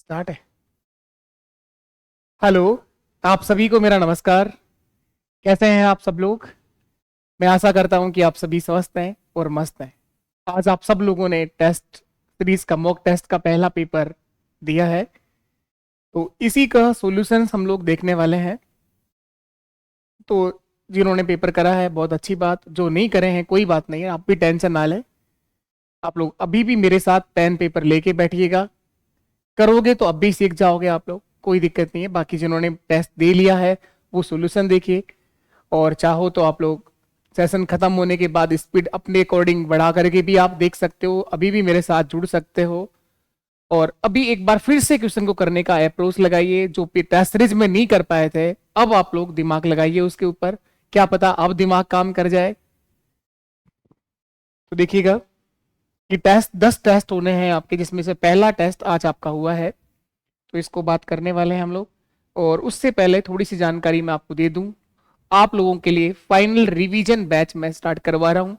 Start है। Hello, आप सभी को मेरा नमस्कार। कैसे हैं आप सब लोग? मैं आशा करता हूं कि आप सभी स्वस्थ हैं और मस्त हैं। आज आप सब लोगों ने टेस्ट सीरीज का मॉक टेस्ट का पहला पेपर दिया है, तो इसी का सॉल्यूशंस हम लोग देखने वाले हैं। तो जिन्होंने पेपर करा है बहुत अच्छी बात, जो नहीं करे हैं कोई बात नहीं है, आप भी टेंशन ना लें। आप लोग अभी भी मेरे साथ पेन पेपर लेके बैठिएगा, करोगे तो अब भी सीख जाओगे आप लोग, कोई दिक्कत नहीं है। बाकी जिन्होंने टेस्ट दे लिया है वो सॉल्यूशन देखिए, और चाहो तो आप लोग सेशन खत्म होने के बाद स्पीड अपने अकॉर्डिंग बढ़ा करके भी आप देख सकते हो, अभी भी मेरे साथ जुड़ सकते हो। और अभी एक बार फिर से क्वेश्चन को करने का अप्रोच लगाइए, जो टेस्ट सीरीज में नहीं कर पाए थे, अब आप लोग दिमाग लगाइए उसके ऊपर। क्या पता अब दिमाग काम कर जाए। तो देखिएगा कि टेस्ट 10 टेस्ट होने हैं आपके, जिसमें से पहला टेस्ट आज आपका हुआ है, तो इसको बात करने वाले हैं हम लोग। और उससे पहले थोड़ी सी जानकारी मैं आपको दे दूं, आप लोगों के लिए फाइनल रिवीजन बैच मैं स्टार्ट करवा रहा हूं,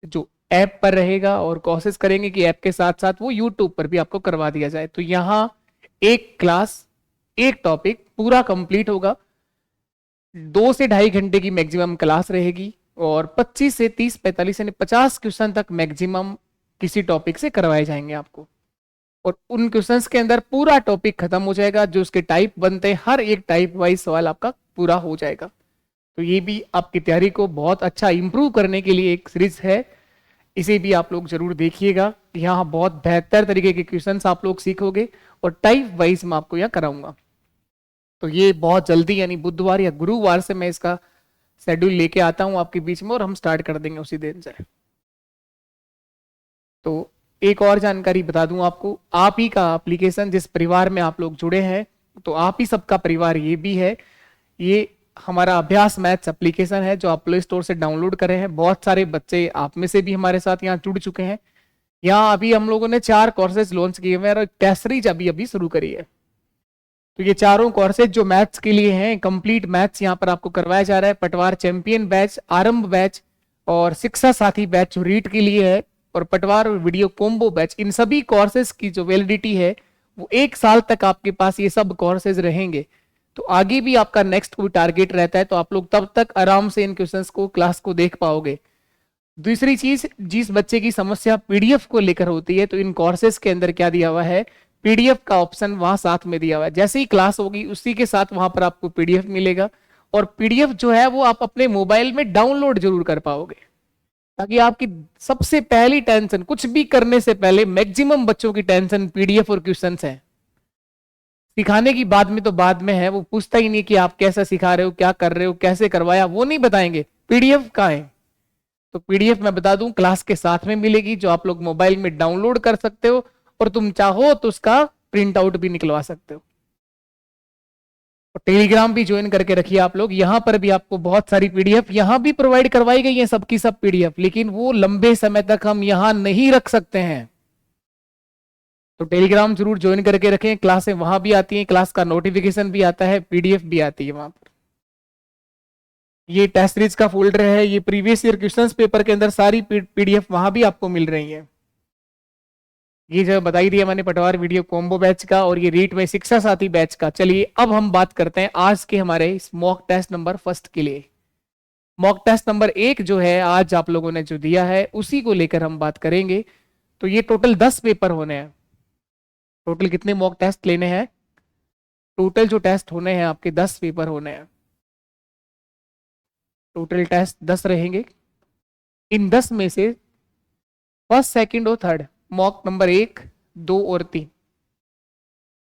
जो ऐप पर रहेगा, और कोशिश करेंगे कि ऐप के साथ साथ वो यूट्यूब पर भी आपको करवा दिया जाए। तो यहाँ एक क्लास, एक टॉपिक पूरा कंप्लीट होगा, 2 से ढाई घंटे की मैक्सिमम क्लास रहेगी, और 25 से 30 45 यानी 50 क्वेश्चन तक मैक्सिमम किसी टॉपिक से करवाए जाएंगे आपको। और उन क्वेश्चंस के अंदर पूरा टॉपिक खत्म हो जाएगा, जो उसके टाइप बनते हैं हर एक टाइप वाइज सवाल आपका पूरा हो जाएगा। तो ये भी आपकी तैयारी को बहुत अच्छा इंप्रूव करने के लिए एक सीरीज है, इसे भी आप लोग जरूर देखिएगा। यहाँ बहुत बेहतर तरीके के क्वेश्चंस आप लोग सीखोगे, और टाइप वाइज मैं आपको यहाँ कराऊंगा। तो ये बहुत जल्दी यानी बुधवार या गुरुवार से मैं इसका शेड्यूल लेके आता हूँ आपके बीच में, और हम स्टार्ट कर देंगे उसी दिन से। तो एक और जानकारी बता दूं आपको, आप ही का एप्लीकेशन जिस परिवार में आप लोग जुड़े हैं, तो आप ही सबका परिवार ये भी है। ये हमारा अभ्यास मैथ्स एप्लीकेशन है, जो आप प्ले स्टोर से डाउनलोड करे हैं। बहुत सारे बच्चे आप में से भी हमारे साथ यहाँ जुड़ चुके हैं। यहाँ अभी हम लोगों ने 4 कोर्सेज लॉन्च किए हुए हैं, और टेस्ट सीरीज अभी अभी शुरू करी है। तो ये चारों कोर्सेज जो मैथ्स के लिए हैं, कंप्लीट मैथ्स यहाँ पर आपको करवाया जा रहा है। पटवार चैंपियन बैच, आरंभ बैच, और शिक्षा साथी बैच जो रीट के लिए है, और पटवार और वीडियो कोम्बो बैच, इन सभी कोर्सेज की जो वैलिडिटी है वो 1 साल तक आपके पास ये सब कोर्सेज रहेंगे। तो आगे भी आपका नेक्स्ट कोई टारगेट रहता है, तो आप लोग तब तक आराम से इन क्वेश्चंस को, क्लास को देख पाओगे। दूसरी चीज, जिस बच्चे की समस्या पीडीएफ को लेकर होती है, तो इन कोर्सेज के अंदर क्या दिया हुआ है, पीडीएफ का ऑप्शन वहां साथ में दिया हुआ है। जैसे ही क्लास होगी उसी के साथ वहां पर आपको पीडीएफ मिलेगा, और पीडीएफ जो है वो आप अपने मोबाइल में डाउनलोड जरूर कर पाओगे, ताकि आपकी सबसे पहली टेंशन, कुछ भी करने से पहले मैक्सिमम बच्चों की टेंशन पीडीएफ और क्वेश्चन है। सिखाने की बाद में तो बाद में है, वो पूछता ही नहीं कि आप कैसा सिखा रहे हो, क्या कर रहे हो, कैसे करवाया, वो नहीं बताएंगे, पीडीएफ कहाँ है। तो पीडीएफ मैं बता दूं क्लास के साथ में मिलेगी, जो आप लोग मोबाइल में डाउनलोड कर सकते हो, और तुम चाहो तो उसका प्रिंट आउट भी निकलवा सकते हो। और टेलीग्राम भी ज्वाइन करके रखिए आप लोग, यहां पर भी आपको बहुत सारी पीडीएफ यहां भी प्रोवाइड करवाई गई है, सबकी सब पीडीएफ, लेकिन वो लंबे समय तक हम यहां नहीं रख सकते हैं। तो टेलीग्राम जरूर ज्वाइन करके रखें, क्लासें वहां भी आती हैं, क्लास का नोटिफिकेशन भी आता है, पीडीएफ भी आती है वहां पर। ये टेस्ट सीरीज का फोल्डर है, ये प्रीवियस ईयर क्वेश्चंस पेपर के अंदर सारी पीडीएफ वहां भी आपको मिल रही है। ये जो बताई दिया मैंने पटवार वीडियो कॉम्बो बैच का, और ये रीट में शिक्षा साथी बैच का। चलिए अब हम बात करते हैं आज के हमारे इस मॉक टेस्ट नंबर फर्स्ट के लिए। मॉक टेस्ट नंबर 1 जो है आज आप लोगों ने जो दिया है, उसी को लेकर हम बात करेंगे। तो ये टोटल 10 पेपर होने हैं। टोटल कितने मॉक टेस्ट लेने हैं? टोटल जो टेस्ट होने हैं आपके 10 पेपर होने हैं। टोटल टेस्ट 10 रहेंगे। इन 10 में से फर्स्ट, सेकंड और थर्ड, मॉक नंबर 1, 2 और 3,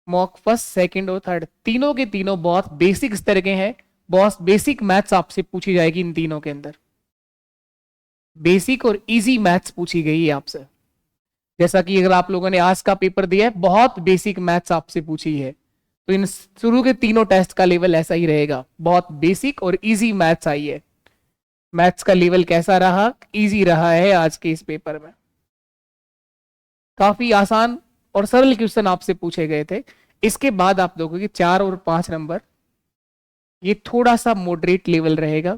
मॉक फर्स्ट, सेकंड और थर्ड, तीनों के तीनों बहुत बेसिक स्तर के हैं। बहुत बेसिक मैथ्स आपसे पूछी जाएगी इन तीनों के अंदर। बेसिक और इजी मैथ्स पूछी गई है आपसे। जैसा कि अगर आप लोगों ने आज का पेपर दिया है, बहुत बेसिक मैथ्स आपसे पूछी है, तो इन शुरू के तीनों टेस्ट का लेवल ऐसा ही रहेगा, बहुत बेसिक और इजी मैथ्स आई है। मैथ्स का लेवल कैसा रहा? इजी रहा है आज के इस पेपर में। काफी आसान और सरल क्वेश्चन आपसे पूछे गए थे। इसके बाद आप देखोगे 4 और 5 नंबर, ये थोड़ा सा मॉडरेट लेवल रहेगा,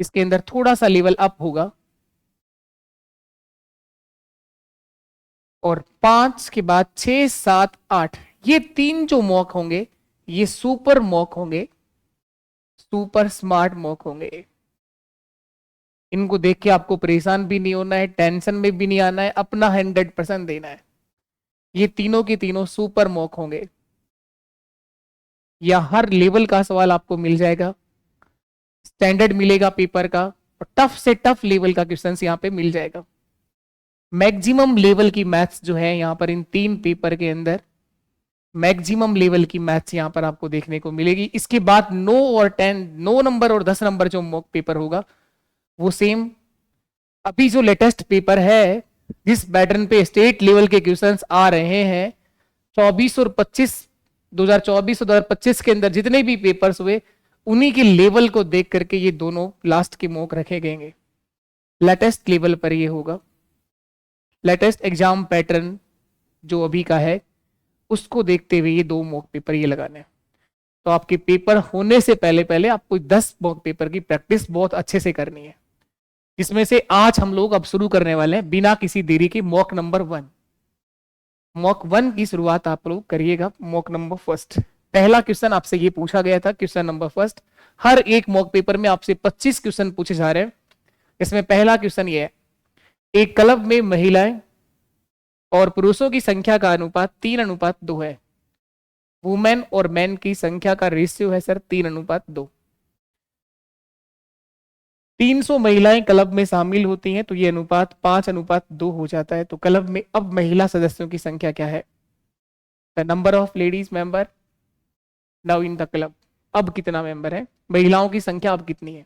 इसके अंदर थोड़ा सा लेवल अप होगा। और 5 के बाद 6, 7, 8, ये 3 जो मॉक होंगे ये सुपर मॉक होंगे, सुपर स्मार्ट मॉक होंगे। इनको देख के आपको परेशान भी नहीं होना है, टेंशन में भी नहीं आना है, अपना 100% देना है। ये तीनों के तीनों सुपर मॉक होंगे, या हर लेवल का सवाल आपको मिल जाएगा, स्टैंडर्ड मिलेगा पेपर का, और टफ से टफ लेवल का क्वेश्चन यहाँ पे मिल जाएगा। मैक्सिमम लेवल की मैथ्स जो है यहाँ पर इन 3 पेपर के अंदर, मैक्सिमम लेवल की मैथ्स यहाँ पर आपको देखने को मिलेगी। इसके बाद 9 और 10, 9 नंबर और 10 नंबर जो मॉक पेपर होगा वो सेम अभी जो लेटेस्ट पेपर है, जिस पैटर्न पे स्टेट लेवल के क्वेश्चंस आ रहे हैं 24 और 25, 2024 और 2025 के अंदर जितने भी पेपर्स हुए उन्हीं के लेवल को देख करके ये दोनों लास्ट के मॉक रखे गएंगे। लेटेस्ट लेवल पर ये होगा, लेटेस्ट एग्जाम पैटर्न जो अभी का है उसको देखते हुए ये 2 मॉक पेपर ये लगाने हैं। तो आपके पेपर होने से पहले पहले आपको 10 मॉक पेपर की प्रैक्टिस बहुत अच्छे से करनी है, जिसमें से आज हम लोग अब शुरू करने वाले हैं बिना किसी देरी के मॉक नंबर 1। मॉक 1 की शुरुआत आप लोग करिएगा मॉक नंबर फर्स्ट। पहला क्वेश्चन आपसे ये पूछा गया था, क्वेश्चन नंबर फर्स्ट। हर एक मॉक पेपर में आपसे 25 क्वेश्चन पूछे जा रहे हैं। इसमें पहला क्वेश्चन ये है, एक क्लब में महिलाएं और पुरुषों की संख्या का अनुपात 3:2 है। वुमेन और मैन की संख्या का रेशियो है सर 3:2। 300 महिलाएं क्लब में शामिल होती हैं तो ये अनुपात 5:2 हो जाता है। तो क्लब में अब महिला सदस्यों की संख्या क्या है? The number of ladies member now in the club. अब कितना मेंबर है, महिलाओं की संख्या अब कितनी है?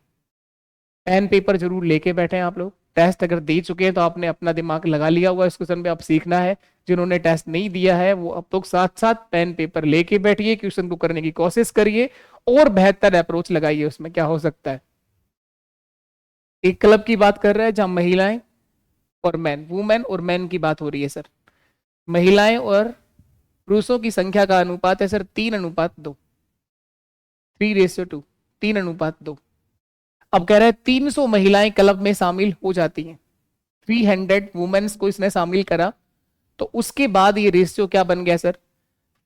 पेन पेपर जरूर लेके बैठे हैं आप लोग। टेस्ट अगर दे चुके हैं तो आपने अपना दिमाग लगा लिया हुआ, इस क्वेश्चन पे आप सीखना है। जिन्होंने टेस्ट नहीं दिया है वो अब तो साथ साथ पेन पेपर लेके बैठिए, क्वेश्चन को करने की कोशिश करिए और बेहतर अप्रोच लगाइए। उसमें क्या हो सकता है, एक क्लब की बात कर रहा है जहां महिलाएं और मैन, वुमेन और मैन की बात हो रही है सर। महिलाएं और पुरुषों की संख्या का अनुपात है सर 3:2, 3:2, 3:2। अब कह रहे हैं 300 महिलाएं क्लब में शामिल हो जाती हैं, 300 वुमेन्स को इसने शामिल करा, तो उसके बाद ये रेशियो क्या बन गया सर?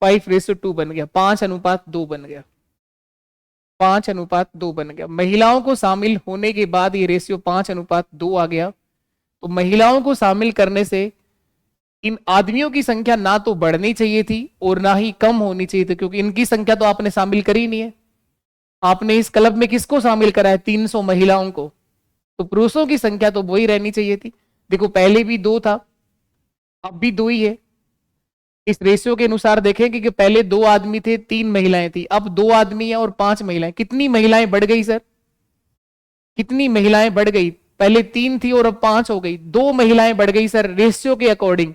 5:2 बन गया, 5:2 बन गया, 5:2 बन गया। महिलाओं को शामिल होने के बाद ये रेशियो 5:2 आ गया। तो महिलाओं को शामिल करने से इन आदमियों की संख्या ना तो बढ़नी चाहिए थी और ना ही कम होनी चाहिए थी, क्योंकि इनकी संख्या तो आपने शामिल करी नहीं है। आपने इस क्लब में किसको शामिल करा है? 300 महिलाओं को। तो पुरुषों की संख्या तो वही रहनी चाहिए थी। देखो पहले भी 2 था, अब भी 2 ही है। इस रेशियो के अनुसार देखें कि पहले 2 आदमी थे, 3 महिलाएं थी, अब 2 आदमी है और 5 महिलाएं। कितनी महिलाएं बढ़ गई सर? कितनी महिलाएं बढ़ गई? पहले 3 थी और अब 5 हो गई, 2 महिलाएं बढ़ गई सर। रेशियो के अकॉर्डिंग,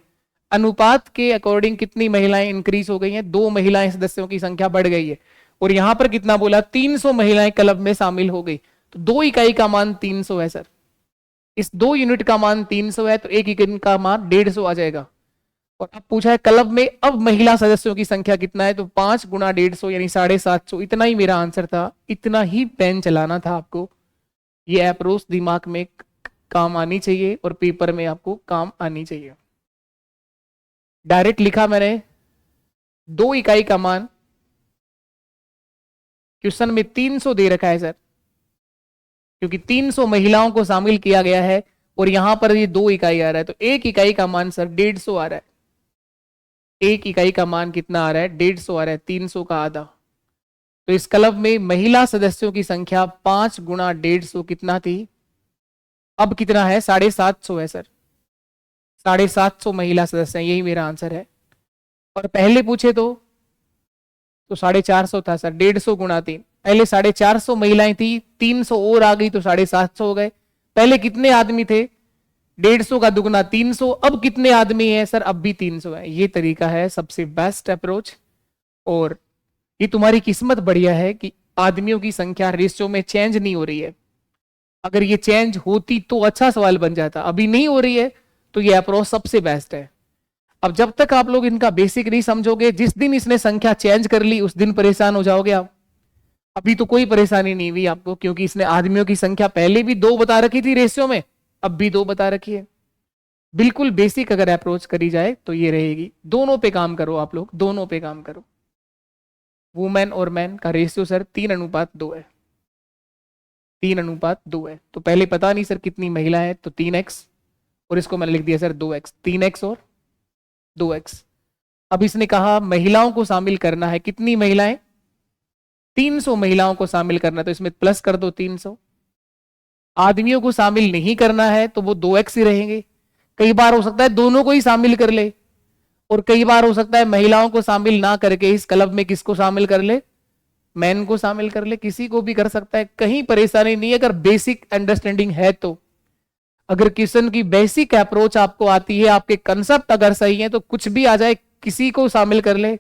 अनुपात के अकॉर्डिंग कितनी महिलाएं इंक्रीज हो गई हैं? 2 महिलाएं सदस्यों की संख्या बढ़ गई है। और यहां पर कितना बोला? 300 महिलाएं क्लब में शामिल हो गई। तो 2 इकाई का मान 300 है सर। इस 2 यूनिट का मान 300 है तो 1 इकाई का मान 150 आ जाएगा। और अब पूछा है क्लब में अब महिला सदस्यों की संख्या कितना है, तो 5 गुना 150 यानी 750। इतना ही मेरा आंसर था, इतना ही पेन चलाना था आपको। ये अप्रोच दिमाग में काम आनी चाहिए और पेपर में आपको काम आनी चाहिए। डायरेक्ट लिखा मैंने 2 इकाई का मान, क्वेश्चन में 300 दे रखा है सर, क्योंकि 300 महिलाओं को शामिल किया गया है और यहां पर ये 2 इकाई आ रहा है, तो 1 इकाई का मान सर 150 आ रहा है। 1 इकाई का मान कितना आ रहा है? 150 आ रहा है, 300 का आधा। तो इस क्लब में महिला सदस्यों की संख्या 5 गुना 150 कितना थी? अब कितना है? 750 है सर। 750 महिला सदस्य हैं, यही मेरा आंसर है। और पहले पूछे तो 450 था सर, 150 गुना 3। पहले 450 महिलाएं थी, 300 और आ गई तो 750 हो गए। पहले कितने आदमी थे? 150 का दुगना 300। अब कितने आदमी है सर? अब भी 300 है। ये तरीका है सबसे बेस्ट अप्रोच। और ये तुम्हारी किस्मत बढ़िया है कि आदमियों की संख्या रेशियो में चेंज नहीं हो रही है। अगर ये चेंज होती तो अच्छा सवाल बन जाता, अभी नहीं हो रही है तो ये अप्रोच सबसे बेस्ट है। अब जब तक आप लोग इनका बेसिक नहीं समझोगे, जिस दिन इसने संख्या चेंज कर ली उस दिन परेशान हो जाओगे आप। अभी तो कोई परेशानी नहीं हुई आपको, क्योंकि इसने आदमियों की संख्या पहले भी 2 बता रखी थी रेशियो में, अब भी 2 बता रखी है। बिल्कुल बेसिक अगर अप्रोच करी जाए तो ये रहेगी। दोनों पे काम करो आप लोग, दोनों पे काम करो। वुमेन और मैन का रेशियो सर 3:2 है, 3:2 है। तो पहले पता नहीं सर कितनी महिला है, तो 3x, और इसको मैंने लिख दिया सर 2x, 3x और 2x। अब इसने कहा महिलाओं को शामिल करना है, कितनी महिलाएं? 300 महिलाओं को शामिल करना है, तो इसमें प्लस कर दो 300। आदमियों को शामिल नहीं करना है तो वो 2x ही रहेंगे। कई बार हो सकता है दोनों को ही शामिल कर ले, और कई बार हो सकता है महिलाओं को शामिल ना करके इस क्लब में किसको शामिल कर ले? मैन को शामिल कर ले, किसी को भी कर सकता है, कहीं परेशानी नहीं है अगर बेसिक अंडरस्टैंडिंग है तो। अगर क्वेश्चन की बेसिक अप्रोच आपको आती है, आपके कंसेप्ट अगर सही है, तो कुछ भी आ जाए किसी को शामिल कर ले।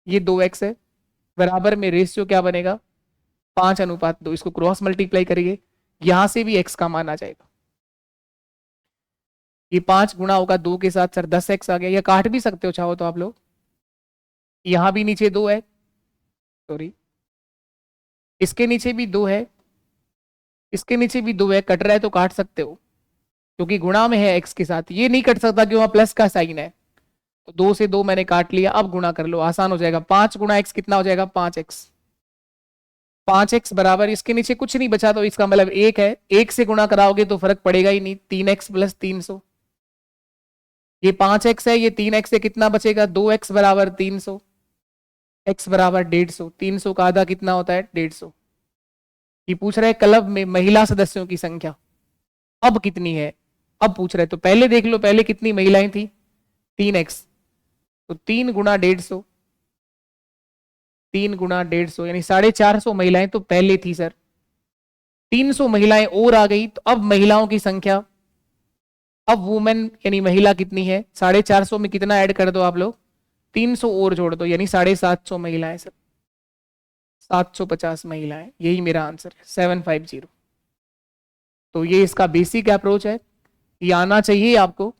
ये 2x है, बराबर में रेशियो क्या बनेगा? 5:2। इसको क्रॉस मल्टीप्लाई करिए, यहां से भी x का मान आ जाएगा। ये 5 गुणा होगा 2 के साथ सर 10x आ गया, या काट भी सकते हो चाहो तो आप लोग। यहां भी नीचे 2 है, सॉरी, इसके नीचे भी 2 है, इसके नीचे भी 2 है, कट रहा है तो काट सकते हो क्योंकि गुणा में है x के साथ। ये नहीं कट सकता क्यों? वहां प्लस का साइन है, तो 2 से 2 मैंने काट लिया। अब गुणा कर लो, आसान हो जाएगा। 5 गुणा x कितना हो जाएगा? 5x। 5x बराबर, इसके नीचे कुछ नहीं बचा तो इसका मतलब 1 है। 1 से गुणा कराओगे तो फर्क पड़ेगा ही नहीं, 3x प्लस 300। ये 5x है, ये 3x से कितना बचेगा? 2x बराबर 300, x बराबर 150। 300 का आधा कितना होता है? 150। ये पूछ रहा है क्लब में महिला सदस्यों की संख्या अब कितनी है, अब पूछ रहे, तो पहले देख लो पहले कितनी महिलाएं थी? 3x, तो 3 गुणा 150, 3 गुणा 150 यानी 450 महिलाएं तो पहले थी सर। 300 महिलाएं और आ गई, तो अब महिलाओं की संख्या, अब वुमेन यानी महिला कितनी है? 450 में कितना ऐड कर दो आप लोग? 300 और जोड़ दो, यानी 750 महिलाएं सर, 750 महिलाएं। यही मेरा आंसर है, 750। तो ये इसका बेसिक अप्रोच है, ये आना चाहिए आपको।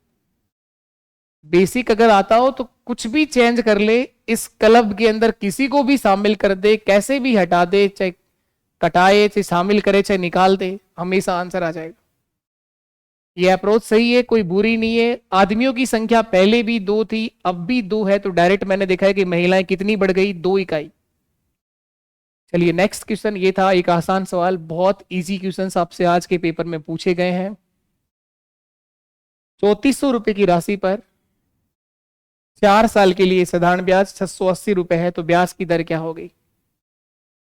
बेसिक अगर आता हो तो कुछ भी चेंज कर ले, इस क्लब के अंदर किसी को भी शामिल कर दे, कैसे भी हटा दे, चाहे कटाए, चाहे शामिल करे, चाहे निकाल दे, हमेशा आंसर आ जाएगा। ये अप्रोच सही है, कोई बुरी नहीं है। आदमियों की संख्या पहले भी 2 थी, अब भी 2 है, तो डायरेक्ट मैंने देखा है कि महिलाएं कितनी बढ़ गई? 2 इकाई। चलिए नेक्स्ट क्वेश्चन, ये था एक आसान सवाल, बहुत इजी क्वेश्चन आपसे आज के पेपर में पूछे गए हैं। 3400 की राशि पर 4 साल के लिए साधारण ब्याज 680 रुपए है, तो ब्याज की दर क्या होगी?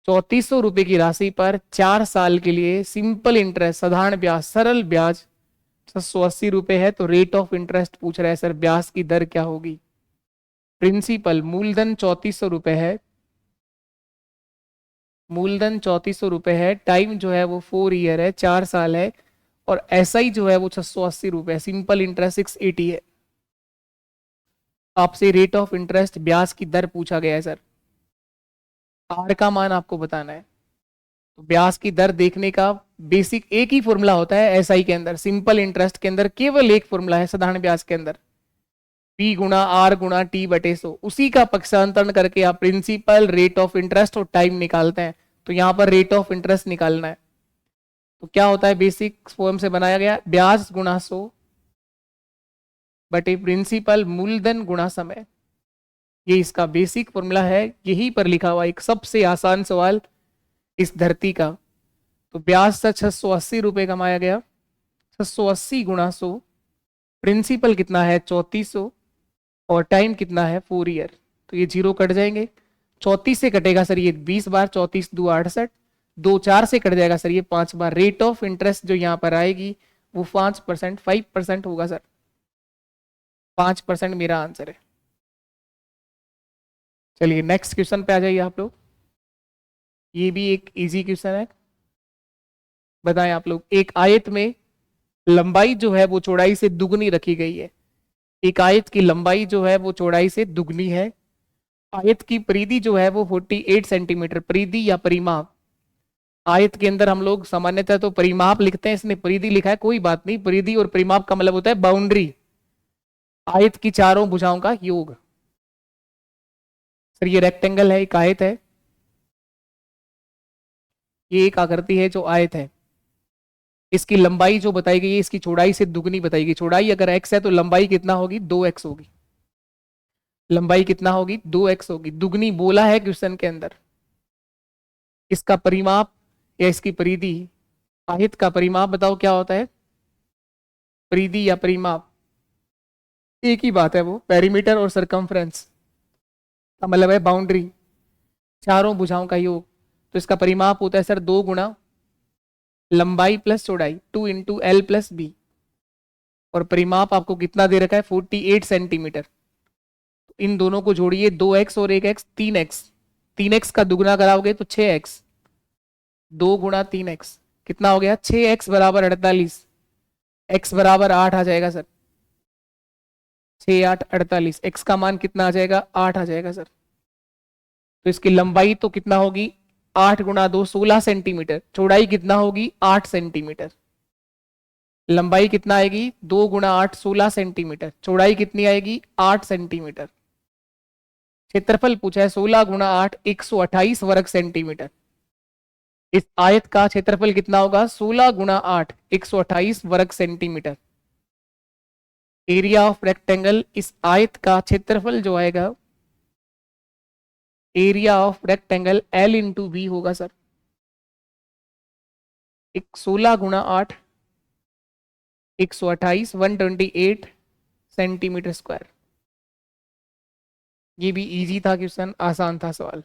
3400 की राशि पर 4 साल के लिए सिंपल इंटरेस्ट, साधारण ब्याज, सरल ब्याज 680 रुपए है, तो रेट ऑफ इंटरेस्ट पूछ रहा है सर, ब्याज की दर क्या होगी? प्रिंसिपल मूलधन 3400 है, मूलधन 3400 है, टाइम जो है वो 4 ईयर है, 4 साल है, और एसआई जो है वो 680 रुपए, सिंपल इंटरेस्ट 680 है। आपसे रेट ऑफ इंटरेस्ट, ब्याज की दर पूछा गया है सर, आर का मान आपको बताना है। तो ब्याज की दर देखने का बेसिक एक ही फॉर्मूला होता है एसआई के अंदर, सिंपल इंटरेस्ट के अंदर केवल एक फॉर्मूला है, साधारण ब्याज के अंदर पी गुणा आर गुणा टी बटे 100, उसी का पक्षांतरण करके आप प्रिंसिपल, रेट ऑफ इंटरेस्ट और टाइम निकालते हैं। तो यहां पर रेट ऑफ इंटरेस्ट निकालना है, तो क्या होता है? बेसिक फॉर्म से बनाया गया, ब्याज गुणा 100 बटे प्रिंसिपल मूलधन गुणा समय। ये इसका बेसिक फॉर्मूला है, यही पर लिखा हुआ एक सबसे आसान सवाल इस धरती का। तो ब्याज से 680 रुपए कमाया गया, 680 गुणा 100, प्रिंसिपल कितना है? 3400, और टाइम कितना है? 4 ईयर। तो ये जीरो कट जाएंगे, 34 से कटेगा सर ये 20 बार, 34 2 68, 2 4 से कट जाएगा सर ये 5 बार। रेट ऑफ इंटरेस्ट जो यहाँ पर आएगी वो 5%, 5% होगा सर, 5% मेरा आंसर है। चलिए नेक्स्ट क्वेश्चन पे आ जाइए आप लोग, ये भी एक इजी क्वेश्चन है। बताएं आप लोग, एक आयत में लंबाई जो है वो चौड़ाई से दुगनी रखी गई है, एक आयत की लंबाई जो है वो चौड़ाई से दुगनी है, आयत की परिधि जो है वो 48 सेंटीमीटर, परिधि या परिमाप। आयत के अंदर हम लोग सामान्यतः तो परिमाप लिखते हैं, इसने परिधि लिखा है, कोई बात नहीं, परिधि और परिमाप का मतलब होता है बाउंड्री, आयत की चारों भुजाओं का योग। सर ये रेक्टेंगल है, एक आयत है, ये एक आकृति है जो आयत है, इसकी लंबाई जो बताई गई है इसकी चौड़ाई से दुगनी बताई गई। चौड़ाई अगर x है तो लंबाई कितना होगी, 2x होगी। लंबाई कितना होगी, 2x होगी, दुगनी बोला है क्वेश्चन के अंदर। इसका परिमाप या इसकी परिधि, आयत का परिमाप बताओ क्या होता है, परिधि या परिमाप एक ही बात है, वो पेरीमीटर और सरकमफ्रेंस का मतलब है बाउंड्री, चारों भुजाओं का योग। तो इसका परिमाप होता है सर 2 गुना लंबाई प्लस चौड़ाई, 2 इंटू एल प्लस बी। और परिमाप आपको कितना दे रखा है, 48 सेंटीमीटर। इन दोनों को जोड़िए, 2x और 1x, 3x। 3x का दुगुना कराओगे तो 6x, 2 गुणा 3x कितना हो गया, 6x बराबर 48, x बराबर 8 आ जाएगा सर। 6 8 48, x का मान कितना आ जाएगा, 8 आ जाएगा सर। तो इसकी लंबाई तो कितना होगी, 8 गुणा 2 16 सेंटीमीटर। चौड़ाई कितना होगी, 8 सेंटीमीटर। लंबाई कितना आएगी, 2 गुणा 8 16 सेंटीमीटर। चौड़ाई कितनी आएगी, 8 सेंटीमीटर। क्षेत्रफल पूछा है 16 गुणा 8 128 वर्ग सेंटीमीटर। इस आयत का क्षेत्रफल कितना होगा, 16 गुणा 8 128 वर्ग सेंटीमीटर। एरिया ऑफ रेक्टेंगल, इस आयत का क्षेत्रफल जो आएगा, area of rectangle L into b होगा सर। 16 गुणा 8 128 128 सेंटीमीटर स्क्वायर। ये भी इजी था क्वेश्चन, आसान था सवाल।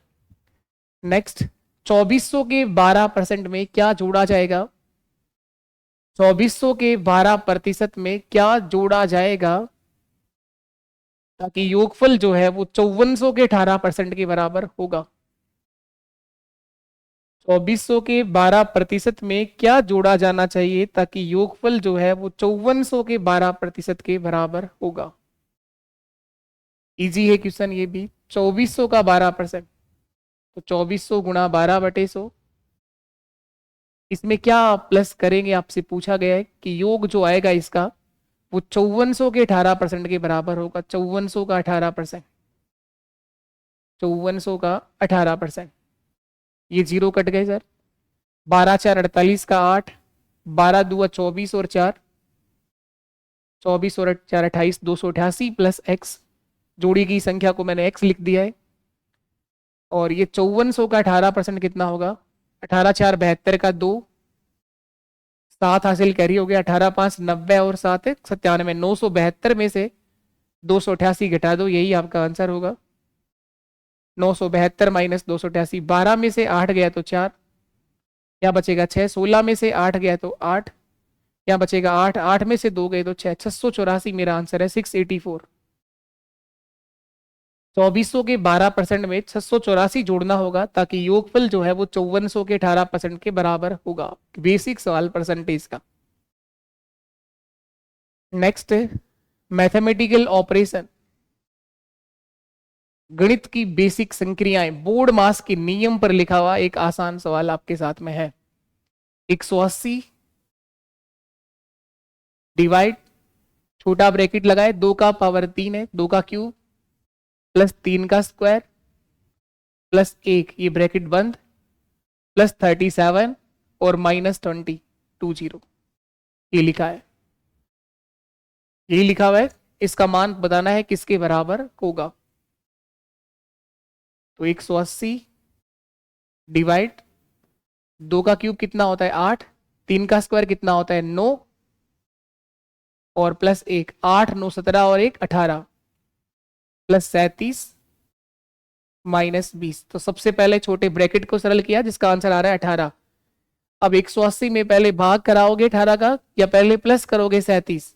नेक्स्ट, 2400 के 12% में क्या जोड़ा जाएगा, 2400 के 12% में क्या जोड़ा जाएगा ताकि योगफल जो है वो 5400 के 18% के बराबर होगा। 2400 के 12% में क्या जोड़ा जाना चाहिए ताकि योगफल जो है वो 5400 के 12% के बराबर होगा। इजी है क्वेश्चन ये भी। 2400 का 12%, तो 2400 गुणा 12/100। इसमें क्या प्लस करेंगे, आपसे पूछा गया है कि योग जो आएगा इसका वो 5400 के 18% के बराबर होगा। 5400 का 18%, 5400 का 18%, ये जीरो कट गए सर। 12 4 48 का 8, 12 दूआ 24 और 4 24 और 4 28 288 प्लस x, जोड़ी की संख्या को मैंने x लिख दिया है। और ये 5400 का 18% कितना होगा, 18 4 72 का 2, 7 हासिल कैरी हो गया, 18 5 90 और 7 1 97। 972 में से 288 घटा दो, यही आपका आंसर होगा। 972 माइनस 288, 12 में से 8 गया तो 4, क्या बचेगा 6, 16 में से 8 गया तो 8, क्या बचेगा 8, 8 में से 2 गए तो 6, 684 मेरा आंसर है, 684। 2400 के 12% में 684 जोड़ना होगा ताकि योगफल जो है वो 5400 के 18% के बराबर होगा। बेसिक सवाल परसेंटेज का। नेक्स्ट, मैथमेटिकल ऑपरेशन, गणित की बेसिक संक्रियाएं, बोर्ड मास के नियम पर लिखा हुआ एक आसान सवाल आपके साथ में है। 180 डिवाइड, छोटा ब्रैकेट लगाए, 2 का पावर 3 है, 2 का क्यूब प्लस 3 का स्क्वायर प्लस 1, ये ब्रैकेट बंद, प्लस 37 और माइनस 20 20, ये लिखा है, यही लिखा हुआ है। इसका मान बताना है किसके बराबर होगा। तो 180 डिवाइड, 2 का क्यूब कितना होता है 8, 3 का स्क्वायर कितना होता है 9 और प्लस 1, 8 9 17 और 1 18 प्लस 37 माइनस 20। तो सबसे पहले छोटे ब्रैकेट को सरल किया जिसका आंसर आ रहा है 18। अब 180 में पहले भाग कराओगे 18 का, या पहले प्लस करोगे 37,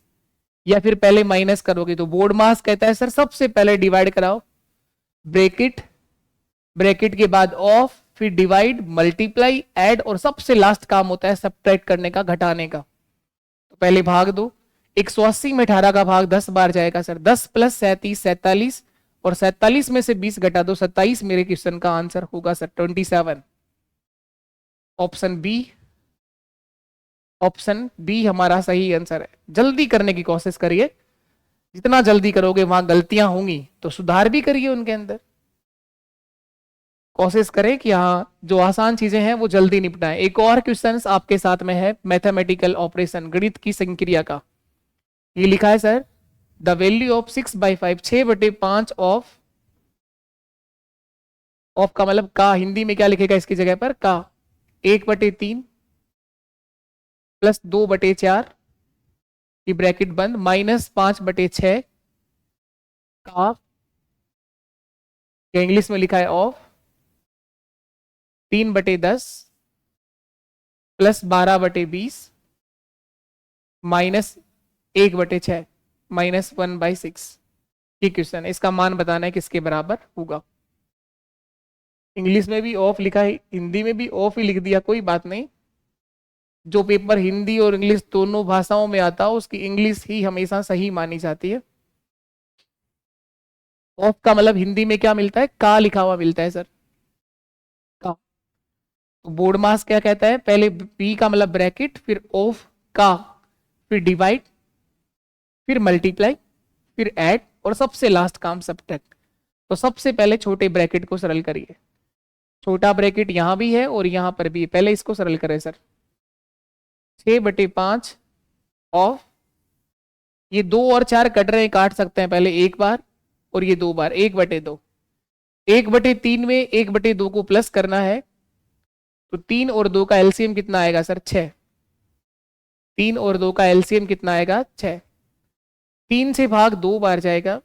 या फिर पहले माइनस करोगे। तो बोर्ड मास कहता है सर सबसे पहले डिवाइड कराओ, ब्रैकेट, ब्रैकेट के बाद ऑफ, फिर डिवाइड मल्टीप्लाई ऐड, और सबसे लास्ट काम होता है सब्ट्रैक्ट करने का, घटाने का। तो पहले भाग दो, 180 में 18 का भाग 10 बार जाएगा सर, 10 प्लस 37 47, और 47 में से 20 घटा दो 27, मेरे क्वेश्चन का आंसर होगा sir 27। Option b, option b हमारा सही आंसर है। जल्दी करने की कोशिश करिए, जितना जल्दी करोगे वहां गलतियां होंगी तो सुधार भी करिए उनके अंदर। कोशिश करें कि हाँ जो आसान चीजें हैं वो जल्दी निपटाएं। एक और क्वेश्चन आपके साथ में है मैथमेटिकल ऑपरेशन, गणित की संक्रिया का। ये लिखा है sir, the value of 6/5, 6/5 of का मतलब का हिंदी में क्या लिखेगा इसकी जगह पर, का 1/3 प्लस 2/4 की ब्रैकेट बंद माइनस 5/6 का, या इंग्लिश में लिखा है ऑफ 3/10 प्लस 12/20 माइनस 1/6 माइनस 1/6 ये क्वेश्चन है। इसका मान बताना है किसके बराबर होगा। इंग्लिश में भी ऑफ लिखा है, हिंदी में भी ऑफ ही लिख दिया, कोई बात नहीं। जो पेपर हिंदी और इंग्लिश दोनों भाषाओं में आता हो उसकी इंग्लिश ही हमेशा सही मानी जाती है। ऑफ का मतलब हिंदी में क्या मिलता है, का लिखा हुआ मिलता है सर, का। तो बोर्ड मास क्या कहता है, पहले बी का मतलब ब्रैकेट, फिर ऑफ का, फिर डिवाइड, फिर मल्टीप्लाई, फिर ऐड, और सबसे लास्ट काम सब्ट्रैक्ट। तो सबसे पहले छोटे ब्रैकेट को सरल करिए। छोटा ब्रैकेट यहां भी है और यहां पर भी है, पहले इसको सरल करें सर। 6/5 ऑफ, ये 2 और 4 कट रहे हैं, काट सकते हैं पहले एक बार और ये 2 बार, 1/2। 1/3 में 1/2 को प्लस करना है, तो 3 और 2 का एलसीएम कितना आएगा सर, 6। 3 और 2 का एलसीएम कितना आएगा, 6। 3 से भाग 2 बार जाएगा,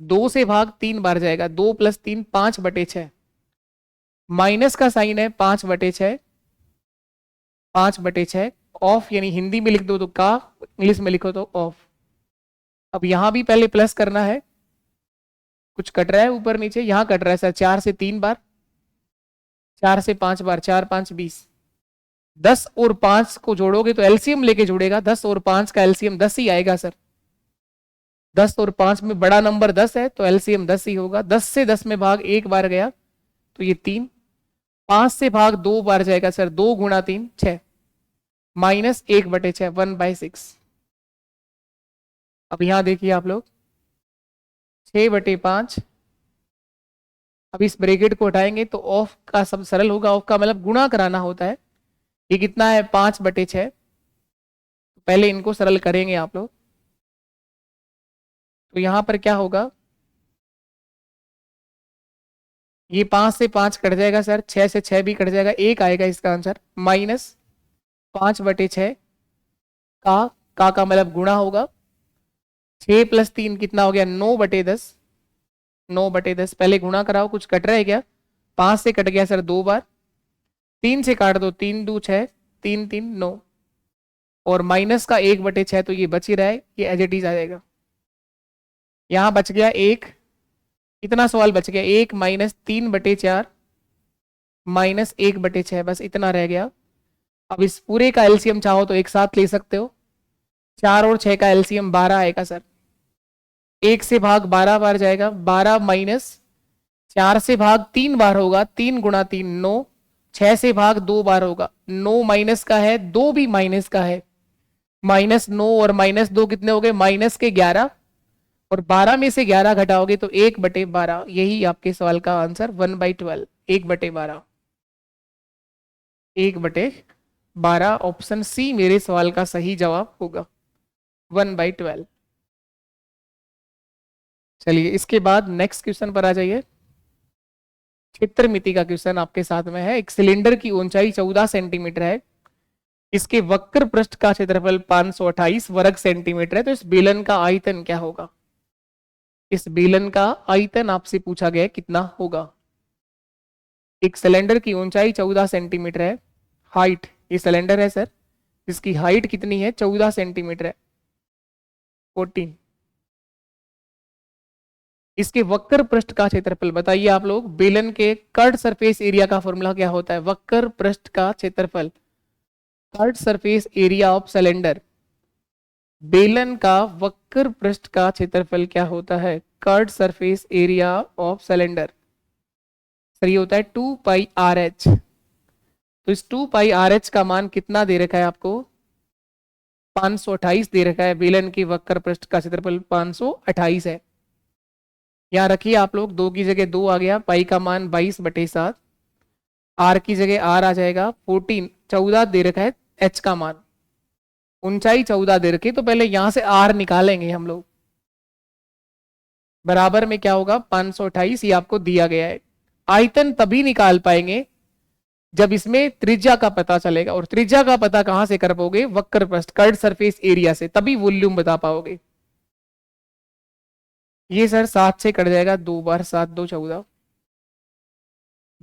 2 से भाग 3 बार जाएगा, 2 + 3 5/6। माइनस का साइन है 5/6, 5/6 ऑफ, यानी हिंदी में लिख दो तो का, इंग्लिश में लिखो तो ऑफ। अब यहां भी पहले प्लस करना है, कुछ कट रहा है ऊपर नीचे, यहां कट रहा है सर 4 से 3 बार, 4 से 5 बार, 4 5 20। 10 और 5 को जोड़ोगे तो एलसीएम लेके जोड़ेगा, 10 और 5 का एलसीएम 10 ही आएगा सर। 10 और 5 में बड़ा नंबर 10 है तो एलसीएम 10 ही होगा। 10 से 10 में भाग एक बार गया तो ये 3। 5 से भाग 2 बार जाएगा सर, 2 × 3 6 माइनस 1/6 1/6। अब यहां देखिए आप लोग 6/5, अब इस ब्रैकेट को हटाएंगे तो ऑफ का सब सरल होगा, ऑफ का मतलब गुणा कराना होता है। ये कितना है 5/6, पहले इनको सरल करेंगे आप लोग। तो यहां पर क्या होगा, ये 5 से 5 कट जाएगा सर, 6 से 6 भी कट जाएगा, 1 आएगा इसका आंसर, माइनस 5/6 का मतलब गुणा होगा। 6 + 3 कितना हो गया, 9/10, 9/10 पहले गुणा कराओ, कुछ कट रहा है क्या, 5 से कट गया सर 2 बार, 3 से काट दो, 3 2 6, 3 3 9, और माइनस का 1/6 तो ये बच ही रहा है, ये एज इट इज आ जाएगा। यहां बच गया 1, इतना सवाल बच गया, 1 माइनस 3/4 माइनस 1/6, बस इतना रह गया। अब इस पूरे का एलसीएम चाहो तो एक साथ ले सकते हो, 4 और 6 का एलसीएम 12 आएगा सर। 1 से भाग 12 बार जाएगा, 12 माइनस 4 से भाग 3 बार होगा, 3 × 3 9, 6 से भाग 2 बार होगा, 9 माइनस का है, 2 भी माइनस का है, -9 और -2 कितने हो गए, -11, और 12 में से 11 घटाओगे तो 1/12। यही आपके सवाल का आंसर 1/12, 1/12, 1/12 ऑप्शन सी मेरे सवाल का सही जवाब होगा, 1/12। चलिए इसके बाद नेक्स्ट क्वेश्चन पर आ जाइए। क्षेत्रमिति का क्वेश्चन आपके साथ में है। एक सिलेंडर की ऊंचाई 14 सेंटीमीटर है, इसके वक्र पृष्ठ का क्षेत्रफल 528 वर्ग सेंटीमीटर है, तो इस बेलन का आयतन क्या होगा। इस बेलन का आयतन आपसे पूछा गया कितना होगा। एक सिलेंडर की ऊंचाई 14 सेंटीमीटर है, हाइट, ये सिलेंडर है सर, इसकी हाइट कितनी है, 14 सेंटीमीटर है, 14। इसके वक्र पृष्ठ का क्षेत्रफल बताइए आप लोग। बेलन के कर्ड सरफेस एरिया का फॉर्मूला क्या होता है, वक्र पृष्ठ का क्षेत्रफल, curved surface area of cylinder. बेलन का वक्र पृष्ठ का क्षेत्रफल क्या होता है, curved surface area of cylinder, sir ये होता है 2πRH। तो इस 2πRH का मान कितना दे रखा है आपको, 528 दे रखा है। बेलन की वक्र पृष्ठ का क्षेत्रफल 528 है। यहाँ रखिए आप लोग, 2 की जगह 2 आ गया, पाई का मान 22/7, आर की जगह आर आ जाएगा 14, 14 दे रखा है एच का मान, ऊंचाई 14 दे रखी, तो पहले यहां से आर निकालेंगे हम लोग, बराबर में क्या होगा 528, ये आपको दिया गया है। आयतन तभी निकाल पाएंगे जब इसमें त्रिज्या का पता चलेगा, और त्रिज्या का पता कहां से कर पाओगे, वक्र पृष्ठ कर्ड सरफेस एरिया से, तभी वॉल्यूम बता पाओगे। ये सर 7 से कट जाएगा, 2 बार 7 2 14,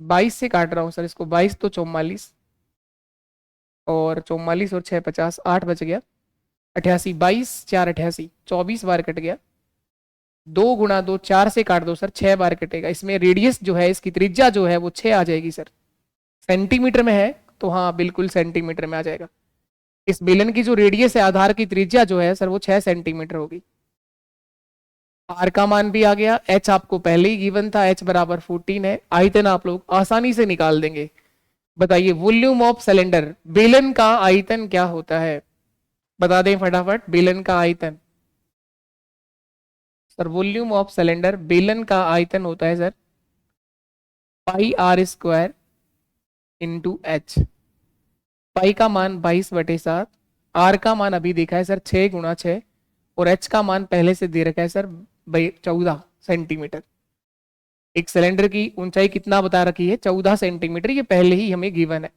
22 से काट रहा हूं सर इसको, 22 तो 44, और 44 और 6 50, 8 बच गया, 88, 22 4 88, 24 बार कट गया, 2 गुणा 2 4 से काट दो सर, 6 बार कटेगा। इसमें रेडियस जो है, इसकी त्रिज्या जो है वो 6 आ जाएगी सर, सेंटीमीटर में है तो हाँ बिल्कुल सेंटीमीटर में आ जाएगा। इस बेलन की जो रेडियस है, आधार की त्रिज्या जो है सर वो 6 सेंटीमीटर होगी। आर का मान भी आ गया, एच आपको पहले ही गिवन था, एच बराबर 14 है। आयतन आप लोग आसानी से निकाल देंगे। बताइए वॉल्यूम ऑफ सिलेंडर, बेलन का आयतन क्या होता है, बता दें फटाफट, बेलन का आयतन सर, वॉल्यूम ऑफ सिलेंडर बेलन का आयतन होता है sir pi r square into h. Pi का मान 22/7, आर का मान अभी देखा है सर 6 गुणा 6, और एच का मान पहले से दे रखा है सर 14 सेंटीमीटर। एक सिलेंडर की ऊंचाई कितना बता रखी है, 14 सेंटीमीटर, ये पहले ही हमें गिवन है।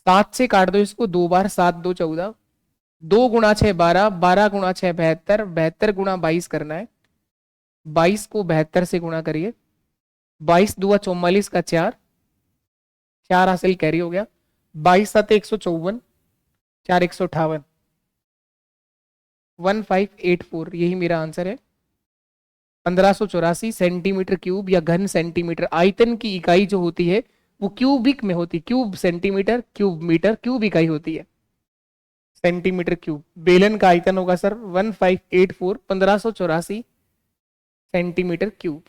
7 से काट दो इसको, 2 बार 7 2 14, 2 गुणा 6 12, 12 गुणा 6 72, 72 गुणा 22 करना है, 22 को 72 से गुणा करिए, 22 दुआ 44 का 4, 4 हासिल कैरी हो गया, 22 7 154, 4 158, 1584, यही मेरा आंसर है। 1584 सेंटीमीटर क्यूब या घन सेंटीमीटर। आयतन की इकाई जो होती है वो क्यूबिक में होती, cube centimetre, cube metre, cube इकाई होती है सेंटीमीटर क्यूब। बेलन का आयतन होगा सर 1584, 1584 सेंटीमीटर क्यूब।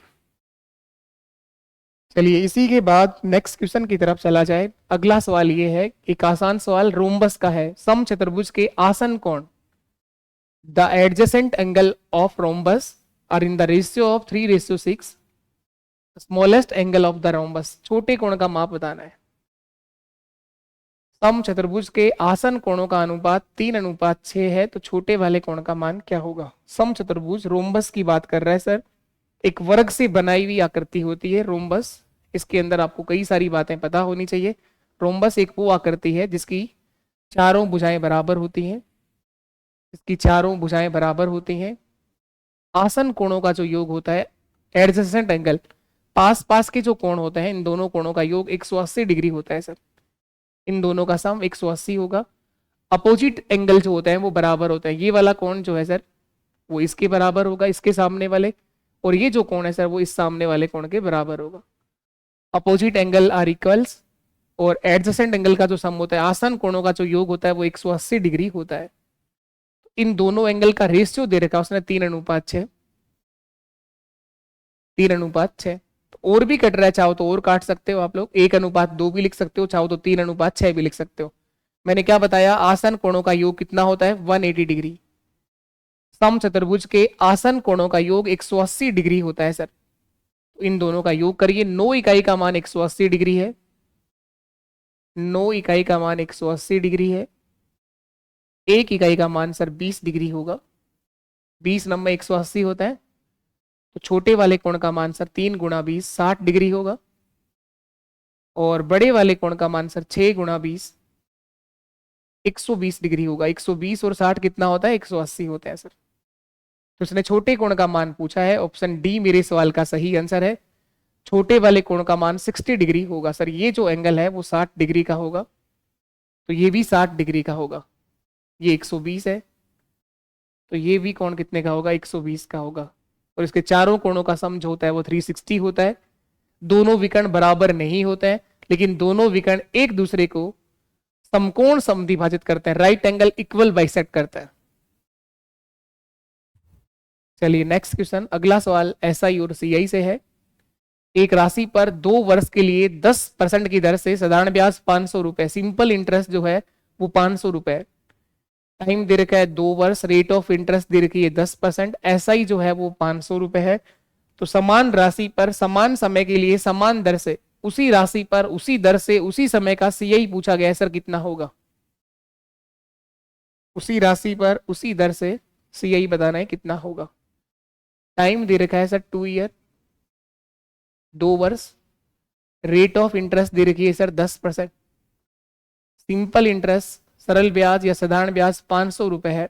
चलिए इसी के बाद नेक्स्ट क्वेश्चन की तरफ चला जाए। अगला सवाल ये है, एक आसान सवाल रोम्बस का है। समचतुर्भुज के आसन कोण, the adjacent angle of rhombus are in the ratio of 3:6, smallest angle of the rhombus. छोटे कोण का माप बताना है। समचतुर्भुज के आसन कोणों का अनुपात 3:6 है, तो छोटे वाले कोण का मान क्या होगा। समचतुर्भुज रोम्बस की बात कर रहा है सर, एक वर्ग से बनाई हुई आकृति होती है रोम्बस। इसके अंदर आपको कई सारी बातें पता होनी चाहिए। रोम्बस एक वो आकृति है जिसकी चारों भुजाएं बराबर होती हैं, इसकी चारों भुजाएं बराबर होती हैं। आसन कोणों का जो योग होता है, एडजेसेंट एंगल, पास पास के जो कोण होते हैं, इन दोनों कोणों का योग 180 डिग्री होता है सर। इन दोनों का सम 180 होगा। अपोजिट एंगल जो होते हैं वो बराबर होते हैं। ये वाला कोण जो है सर वो इसके बराबर होगा, इसके सामने वाले, और ये जो कोण है सर वो इस सामने वाले कोण के बराबर होगा। अपोजिट एंगल आर इक्वल्स, और एडजेसेंट एंगल का जो सम होता है, आसन कोणों का जो योग होता है वो 180 डिग्री होता है। इन दोनों एंगल का रेशियो दे रखा है उसने 3:6, 3:6। तो और भी कट रहा है, चाहो तो और काट सकते हो आप लोग, 1:2 भी लिख सकते हो, चाहो तो 3:6 भी लिख सकते हो। मैंने क्या बताया, आसन कोणों का योग कितना होता है 180 डिग्री। समचतुर्भुज के आसन कोणों का योग 180 डिग्री होता है सर। तो इन दोनों का योग करिए, 9 इकाई का मान 180 डिग्री है, 9 इकाई का मान 180 डिग्री है। 1 इकाई का मान सर 20 डिग्री होगा, 20 नंबर 180 होता है। तो छोटे वाले कोण का मान सर 3 गुणा 20 60 डिग्री होगा, और बड़े वाले कोण का मान सर 6 गुणा 20 120 डिग्री होगा। 120 और 60 कितना होता है, 180 होता है सर। तो उसने छोटे कोण का मान पूछा है, ऑप्शन डी मेरे सवाल का सही आंसर है। छोटे वाले कोण का मान 60 डिग्री होगा सर। ये जो एंगल है वो 60 डिग्री का होगा, तो ये भी 60 डिग्री का होगा। ये 120 है, तो ये भी कोण कितने का होगा, 120 का होगा। और इसके चारों कोणों का सम जो होता है वो 360 होता है। दोनों विकर्ण बराबर नहीं होते हैं, लेकिन दोनों विकर्ण एक दूसरे को समकोण समद्विभाजित करते हैं, राइट एंगल इक्वल बाइसेक्ट करता है। चलिए नेक्स्ट क्वेश्चन, अगला सवाल एसआई और सीआई से है। एक राशि पर 2 वर्ष के लिए 10% की दर से साधारण ब्याज 500 रुपए, सिंपल इंटरेस्ट जो है वो 500 रुपए, टाइम दे रखा है 2 वर्ष, रेट ऑफ इंटरेस्ट दे रखी है 10%, ऐसा ही जो है वो 500 रुपए है। तो समान राशि पर समान समय के लिए समान दर से उसी राशि पर उसी दर से उसी समय का सीआई पूछा गया है सर, कितना होगा? उसी राशि पर उसी दर से सीआई बताना है कितना होगा। टाइम दे रखा है सर 2 ईयर, 2 वर्ष, रेट ऑफ इंटरेस्ट दे रखी है सर 10%, सिंपल इंटरेस्ट सरल ब्याज या साधारण ब्याज 500 रुपए है।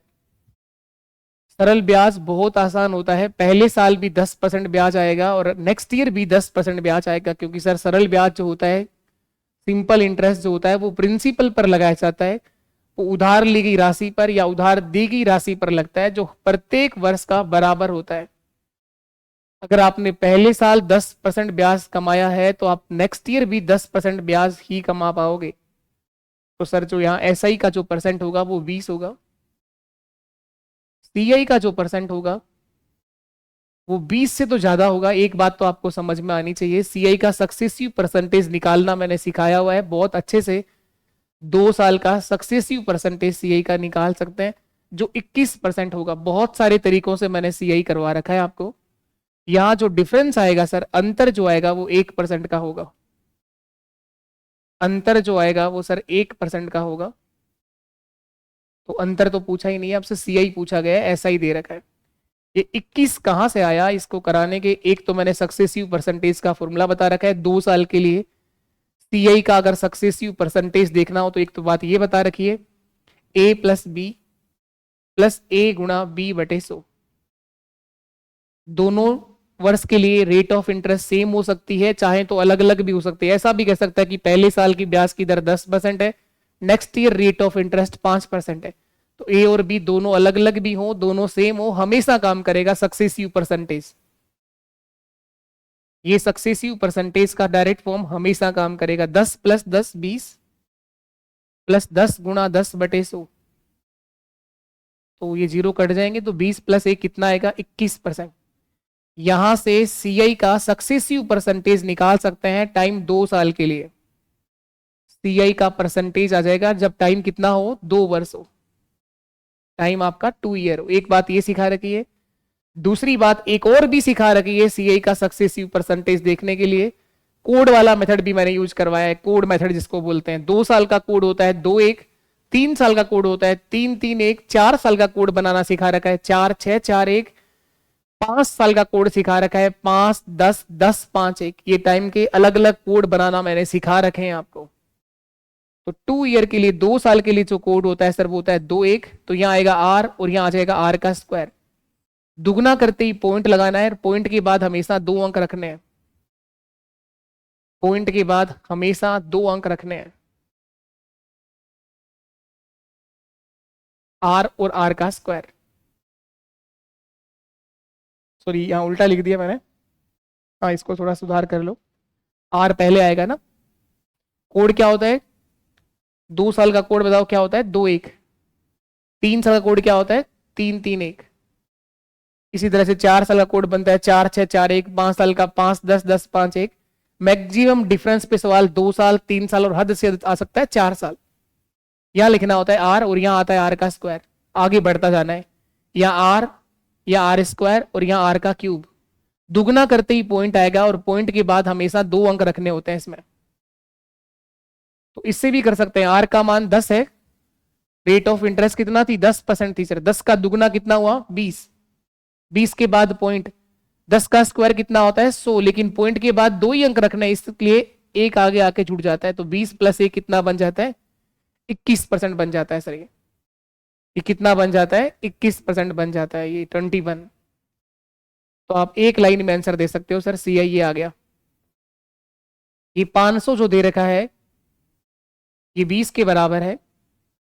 सरल ब्याज बहुत आसान होता है, पहले साल भी 10% ब्याज आएगा और नेक्स्ट ईयर भी 10% ब्याज आएगा, क्योंकि सर सरल ब्याज जो होता है, सिंपल इंटरेस्ट जो होता है वो प्रिंसिपल पर लगाया जाता है, वो उधार ली गई राशि पर या उधार दी गई राशि पर लगता है, जो प्रत्येक वर्ष का बराबर होता है। अगर आपने पहले साल 10% ब्याज कमाया है तो आप नेक्स्ट ईयर भी 10% ब्याज ही कमा पाओगे। तो सर जो यहाँ एसआई का जो परसेंट होगा वो 20 होगा, सीआई का जो परसेंट होगा वो 20 से तो ज्यादा होगा। एक बात तो आपको समझ में आनी चाहिए, सीआई का सक्सेसिव परसेंटेज निकालना मैंने सिखाया हुआ है बहुत अच्छे से। 2 साल का सक्सेसिव परसेंटेज सीआई का निकाल सकते हैं जो 21% होगा। बहुत सारे तरीकों से मैंने सीआई करवा रखा है आपको। यहाँ जो डिफरेंस आएगा सर, अंतर जो आएगा वो 1% का होगा। अंतर जो आएगा वो सर 1% का होगा। तो अंतर तो पूछा ही नहीं है आपसे, सीआई पूछा गया है, ऐसा ही दे रखा है। ये 21 कहां से आया इसको कराने के, एक तो मैंने सक्सेसिव परसेंटेज का फॉर्मूला बता रखा है 2 साल के लिए। सीआई का अगर सक्सेसिव परसेंटेज देखना हो तो एक तो बात ये बता रखी है, ए प्लस बी प्लस ए गुणा बी बटे 100। दोनों वर्ष के लिए रेट ऑफ इंटरेस्ट सेम हो सकती है, चाहे तो अलग अलग भी हो सकती है। ऐसा भी कह सकता है कि पहले साल की ब्याज की दर 10% है, next year rate of interest 5% है। तो ए और बी दोनों अलग अलग भी हो, दोनों सेम हो, हमेशा काम करेगा सक्सेसिव परसेंटेज। ये सक्सेसिव परसेंटेज का डायरेक्ट फॉर्म हमेशा काम करेगा। 10 + 10 20 प्लस 10 गुणा 10 बटे 100। तो ये जीरो कट जाएंगे तो 20 + 1 कितना आएगा? 21%। यहां से सीआई का सक्सेसिव परसेंटेज निकाल सकते हैं टाइम 2 साल के लिए। सीआई का परसेंटेज आ जाएगा जब टाइम कितना हो? 2 वर्ष हो, टाइम आपका 2 ईयर हो। एक बात ये सिखा रखी है। दूसरी बात एक और भी सिखा रखी है सीआई का सक्सेसिव परसेंटेज देखने के लिए, कोड वाला मेथड भी मैंने यूज करवाया है। कोड मेथड जिसको बोलते हैं, 2 साल का कोड होता है 2-1, 3 साल का कोड होता है 3-3-1, 4 साल का कोड बनाना सिखा रखा है 4-6-4-1, 5 साल का कोड सिखा रखा है 5-10-10-5-1। ये टाइम के अलग अलग कोड बनाना मैंने सिखा रखे हैं आपको। तो 2 ईयर के लिए, 2 साल के लिए जो कोड होता है सर वो होता है 2-1। तो यहाँ आएगा आर और यहाँ आ जाएगा आर का स्क्वायर। दुगना करते ही पॉइंट लगाना है, पॉइंट के बाद हमेशा 2 अंक रखने हैं। पॉइंट के बाद हमेशा 2 अंक रखने हैं, आर और आर का स्क्वायर। सॉरी यहां उल्टा लिख दिया मैंने, हाँ इसको थोड़ा सुधार कर लो। आर पहले आएगा ना। कोड क्या होता है? 2 साल का कोड बताओ क्या होता है? 2-1। 3 साल का कोड क्या होता है? 3-3-1। इसी तरह से 4 साल का कोड बनता है 4-6-4-1, 5 साल का 5-10-10-5-1। मैक्सिमम डिफरेंस पे सवाल 2 साल, 3 साल और हद से हद आ सकता है 4 साल। यहां लिखना होता है आर और यहां आता है आर का स्क्वायर। आगे बढ़ता जाना है, यहाँ आर या आर स्क्वायर और यहाँ आर का क्यूब। दुगना करते ही पॉइंट आएगा और पॉइंट के बाद हमेशा 2 अंक रखने होते हैं इसमें। तो इससे भी कर सकते हैं। आर का मान 10 है, रेट ऑफ इंटरेस्ट कितना थी? 10% थी सर। 10 का दुगना कितना हुआ? 20। 20 के बाद पॉइंट, 10 का स्क्वायर कितना होता है? 100। लेकिन पॉइंट के बाद 2 ही अंक रखना है, इसलिए एक आगे आके जुड़ जाता है। तो 20 + 1 कितना बन जाता है? 21% बन जाता है सर। ये कितना बन जाता है? 21% बन जाता है, ये 21। तो आप एक लाइन में आंसर दे सकते हो सर, सीआई ये आ गया। ये 500 जो दे रखा है ये 20 के बराबर है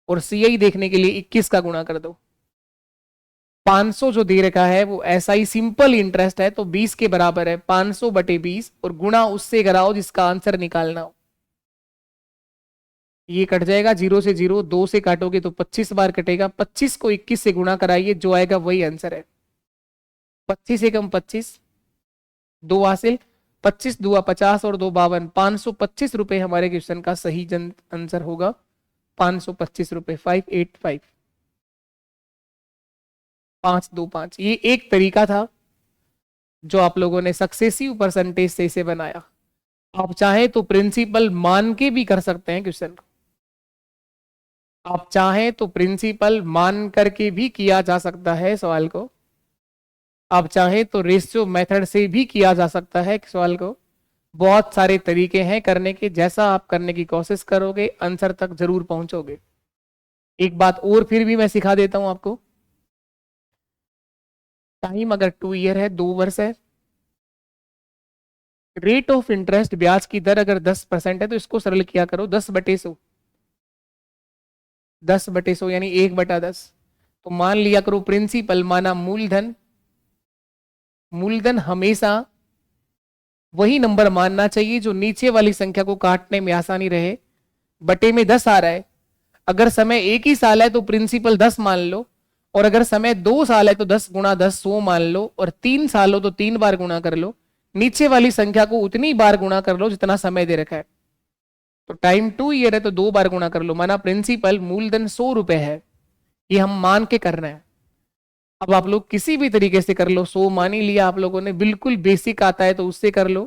और सीआई देखने के लिए 21 का गुणा कर दो। 500 जो दे रखा है वो ऐसा ही सिंपल इंटरेस्ट है, तो 20 के बराबर है 500 बटे 20 और गुणा उससे कराओ जिसका आंसर निकालना हो। ये कट जाएगा 0 से 0, 2 से काटोगे तो 25 बार कटेगा। 25 को 21 से गुणा कराइए, जो आएगा वही आंसर है। 25 एकम 25, 2 हासिल, 25 दुआ 50 और 2 52, 525 रुपए हमारे क्वेश्चन का सही आंसर होगा। 525 रुपए, 585। 525, ये एक तरीका था जो आप लोगों ने सक्सेसिव परसेंटेज से इसे बनाया। आप चाहें तो प्रिंसिपल मान के भी कर सकते हैं क्वेश्चन को, आप चाहें तो प्रिंसिपल मान करके भी किया जा सकता है सवाल को, आप चाहें तो रेशियो मेथड से भी किया जा सकता है सवाल को। बहुत सारे तरीके हैं करने के, जैसा आप करने की कोशिश करोगे आंसर तक जरूर पहुंचोगे। एक बात और फिर भी मैं सिखा देता हूं आपको, टाइम अगर 2 ईयर है, 2 वर्ष है, रेट ऑफ इंटरेस्ट ब्याज की दर अगर 10% है तो इसको सरल किया करो, 10/100, 10/100 यानी 1/10। तो मान लिया करो प्रिंसिपल माना मूलधन, मूलधन हमेशा वही नंबर मानना चाहिए जो नीचे वाली संख्या को काटने में आसानी रहे। बटे में 10 आ रहा है, अगर समय एक ही साल है तो प्रिंसिपल 10 मान लो, और अगर समय 2 साल है तो 10 गुणा 10 100 मान लो, और 3 साल हो तो 3 बार गुणा कर लो। नीचे वाली संख्या को उतनी बार गुणा कर लो जितना समय दे रखा है। तो टाइम 2 ईयर है तो 2 बार गुणा कर लो, माना प्रिंसिपल मूलधन 100 रुपए है, ये हम मान के कर रहे हैं। अब आप लोग किसी भी तरीके से कर लो, 100 मान ही लिया आप लोगों ने, बिल्कुल बेसिक आता है तो उससे कर लो।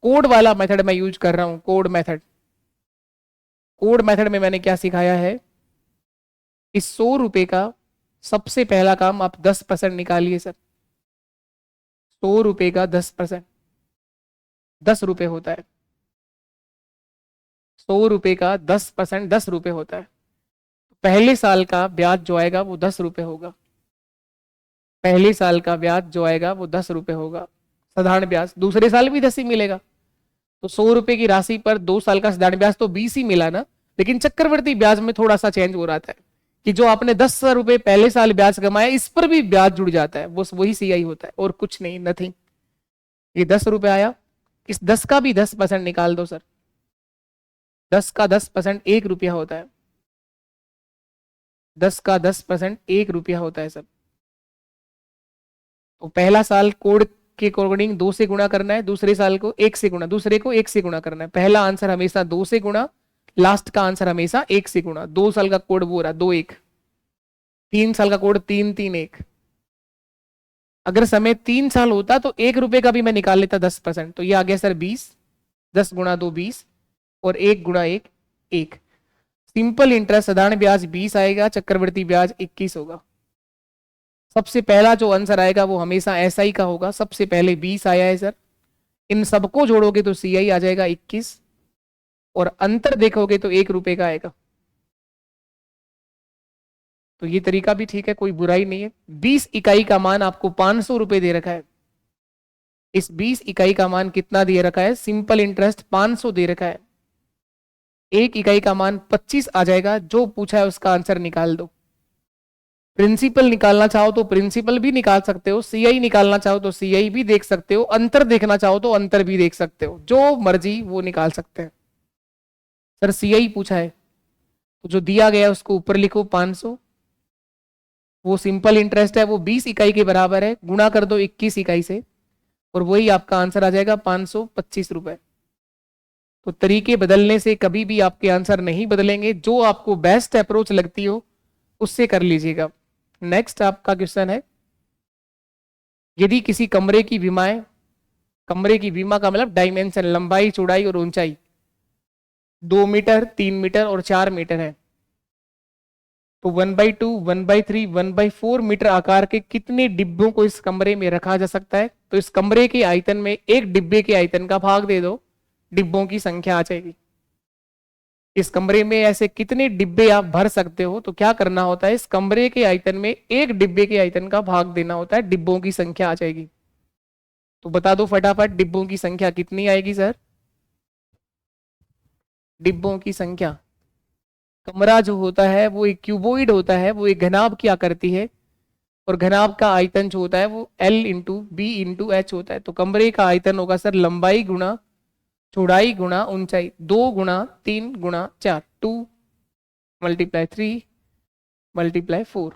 कोड वाला मेथड मैं यूज कर रहा हूं, कोड मेथड। कोड मेथड में मैंने क्या सिखाया है, इस 100 रुपए का सबसे पहला काम आप 10% निकालिए सर। 100 रुपए का 10%, 10 रुपए होता है। 100 रुपए का 10% 10 रुपए होता है। पहले साल का ब्याज जो आएगा वो 10 रुपए होगा, पहले साल का ब्याज जो आएगा वो 10 रुपए होगा साधारण ब्याज। दूसरे साल भी 10 ही मिलेगा। तो 100 रुपए की राशि पर 2 साल का साधारण ब्याज तो 20 ही मिला ना, लेकिन चक्रवर्ती ब्याज में थोड़ा सा चेंज हो रहा था कि जो आपने 10 रुपए पहले साल ब्याज कमाया इस पर भी ब्याज जुड़ जाता है, वो वही सीआई होता है और कुछ नहीं, नथिंग। ये 10 रुपए आया, इस 10 का भी 10% निकाल दो सर। 10 का 10% 1 रुपया होता है, 10 का 10% 1 रुपया होता है सब। तो पहला साल कोड के अकॉर्डिंग 2 से गुणा करना है, दूसरे साल को 1 से गुणा, दूसरे को 1 से गुणा करना है। पहला आंसर हमेशा 2 से गुणा, लास्ट का आंसर हमेशा 1 से गुणा। 2 साल का कोड वो रहा 2 1, 3 साल का कोड 3 3 1। अगर समय 3 साल होता तो 1 रुपए का भी मैं निकाल लेता 10%, तो ये आ गया सर 20, 10 गुणा 2 20, और 1 गुणा 1 1। सिंपल इंटरेस्ट साधारण ब्याज 20 आएगा, चक्रवृद्धि ब्याज 21 होगा। सबसे पहला जो आंसर आएगा वो हमेशा एसआई का होगा। सबसे पहले 20 आया है सर, इन सबको जोड़ोगे तो सीआई आ जाएगा 21, और अंतर देखोगे तो 1 रुपए का आएगा। तो ये तरीका भी ठीक है, कोई बुराई नहीं है। 20 इकाई का मान आपको 500 रुपए दे रखा है, इस 20 इकाई का मान कितना दे रखा है, सिंपल इंटरेस्ट 500 दे रखा है। 1 इकाई का मान 25 आ जाएगा, जो पूछा है उसका आंसर निकाल दो। प्रिंसिपल निकालना चाहो तो प्रिंसिपल भी निकाल सकते हो, सीआई निकालना चाहो तो सीआई भी देख सकते हो, अंतर देखना चाहो तो अंतर भी देख सकते हो, जो मर्जी वो निकाल सकते हैं। सर सीआई पूछा है तो जो दिया गया उसको ऊपर लिखो 500, वो सिंपल इंटरेस्ट है, वो 20 इकाई के बराबर है, गुणा कर दो 21 इकाई से और वही आपका आंसर आ जाएगा 525 रुपए। तो तरीके बदलने से कभी भी आपके आंसर नहीं बदलेंगे, जो आपको बेस्ट अप्रोच लगती हो उससे कर लीजिएगा। नेक्स्ट आपका क्वेश्चन है, यदि किसी कमरे की विमाएं, कमरे की विमा का मतलब डायमेंशन, लंबाई चौड़ाई और ऊंचाई 2 मीटर 3 मीटर और 4 मीटर है, तो 1/2 1/3 1/4 मीटर आकार के कितने डिब्बों को इस कमरे में रखा जा सकता है। तो इस कमरे के आयतन में एक डिब्बे के आयतन का भाग दे दो, डिब्बों की संख्या आ जाएगी। इस कमरे में ऐसे कितने डिब्बे आप भर सकते हो, तो क्या करना होता है, इस कमरे के आयतन में एक डिब्बे के आयतन का भाग देना होता है, डिब्बों की संख्या आ जाएगी। तो बता दो फटाफट डिब्बों की संख्या कितनी आएगी सर। डिब्बों की संख्या, कमरा जो होता है वो एक क्यूबोइड होता है, वो एक घनाभ की आकृति है, और घनाभ का आयतन जो होता है वो L into b into h होता है। तो कमरे का आयतन होगा सर लंबाई गुणा चौड़ाई गुणा ऊंचाई, 2 गुणा 3 गुणा 4, 2 × 3 × 4।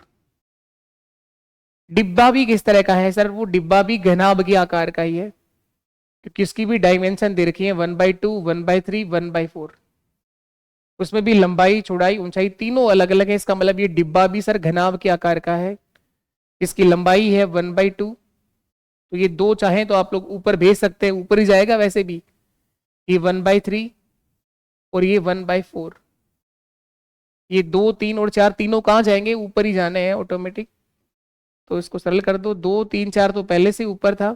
डिब्बा भी किस तरह का है सर, वो डिब्बा भी घनाभ के आकार का ही है, क्योंकि उसकी भी डायमेंशन दे रखी है 1/2 1/3 1/4। उसमें भी लंबाई चौड़ाई ऊंचाई तीनों अलग अलग है, इसका मतलब ये डिब्बा भी सर घनाभ के आकार का है। इसकी लंबाई है 1/2, तो ये 2 चाहें तो आप लोग ऊपर भेज सकते हैं, ऊपर ही जाएगा वैसे भी। ये 1/3 और ये 1/4, ये 2, 3 और 4 तीनों कहाँ जाएंगे, ऊपर ही जाने हैं ऑटोमेटिक। तो इसको सरल कर दो, 2, 3, 4 तो पहले से ऊपर था,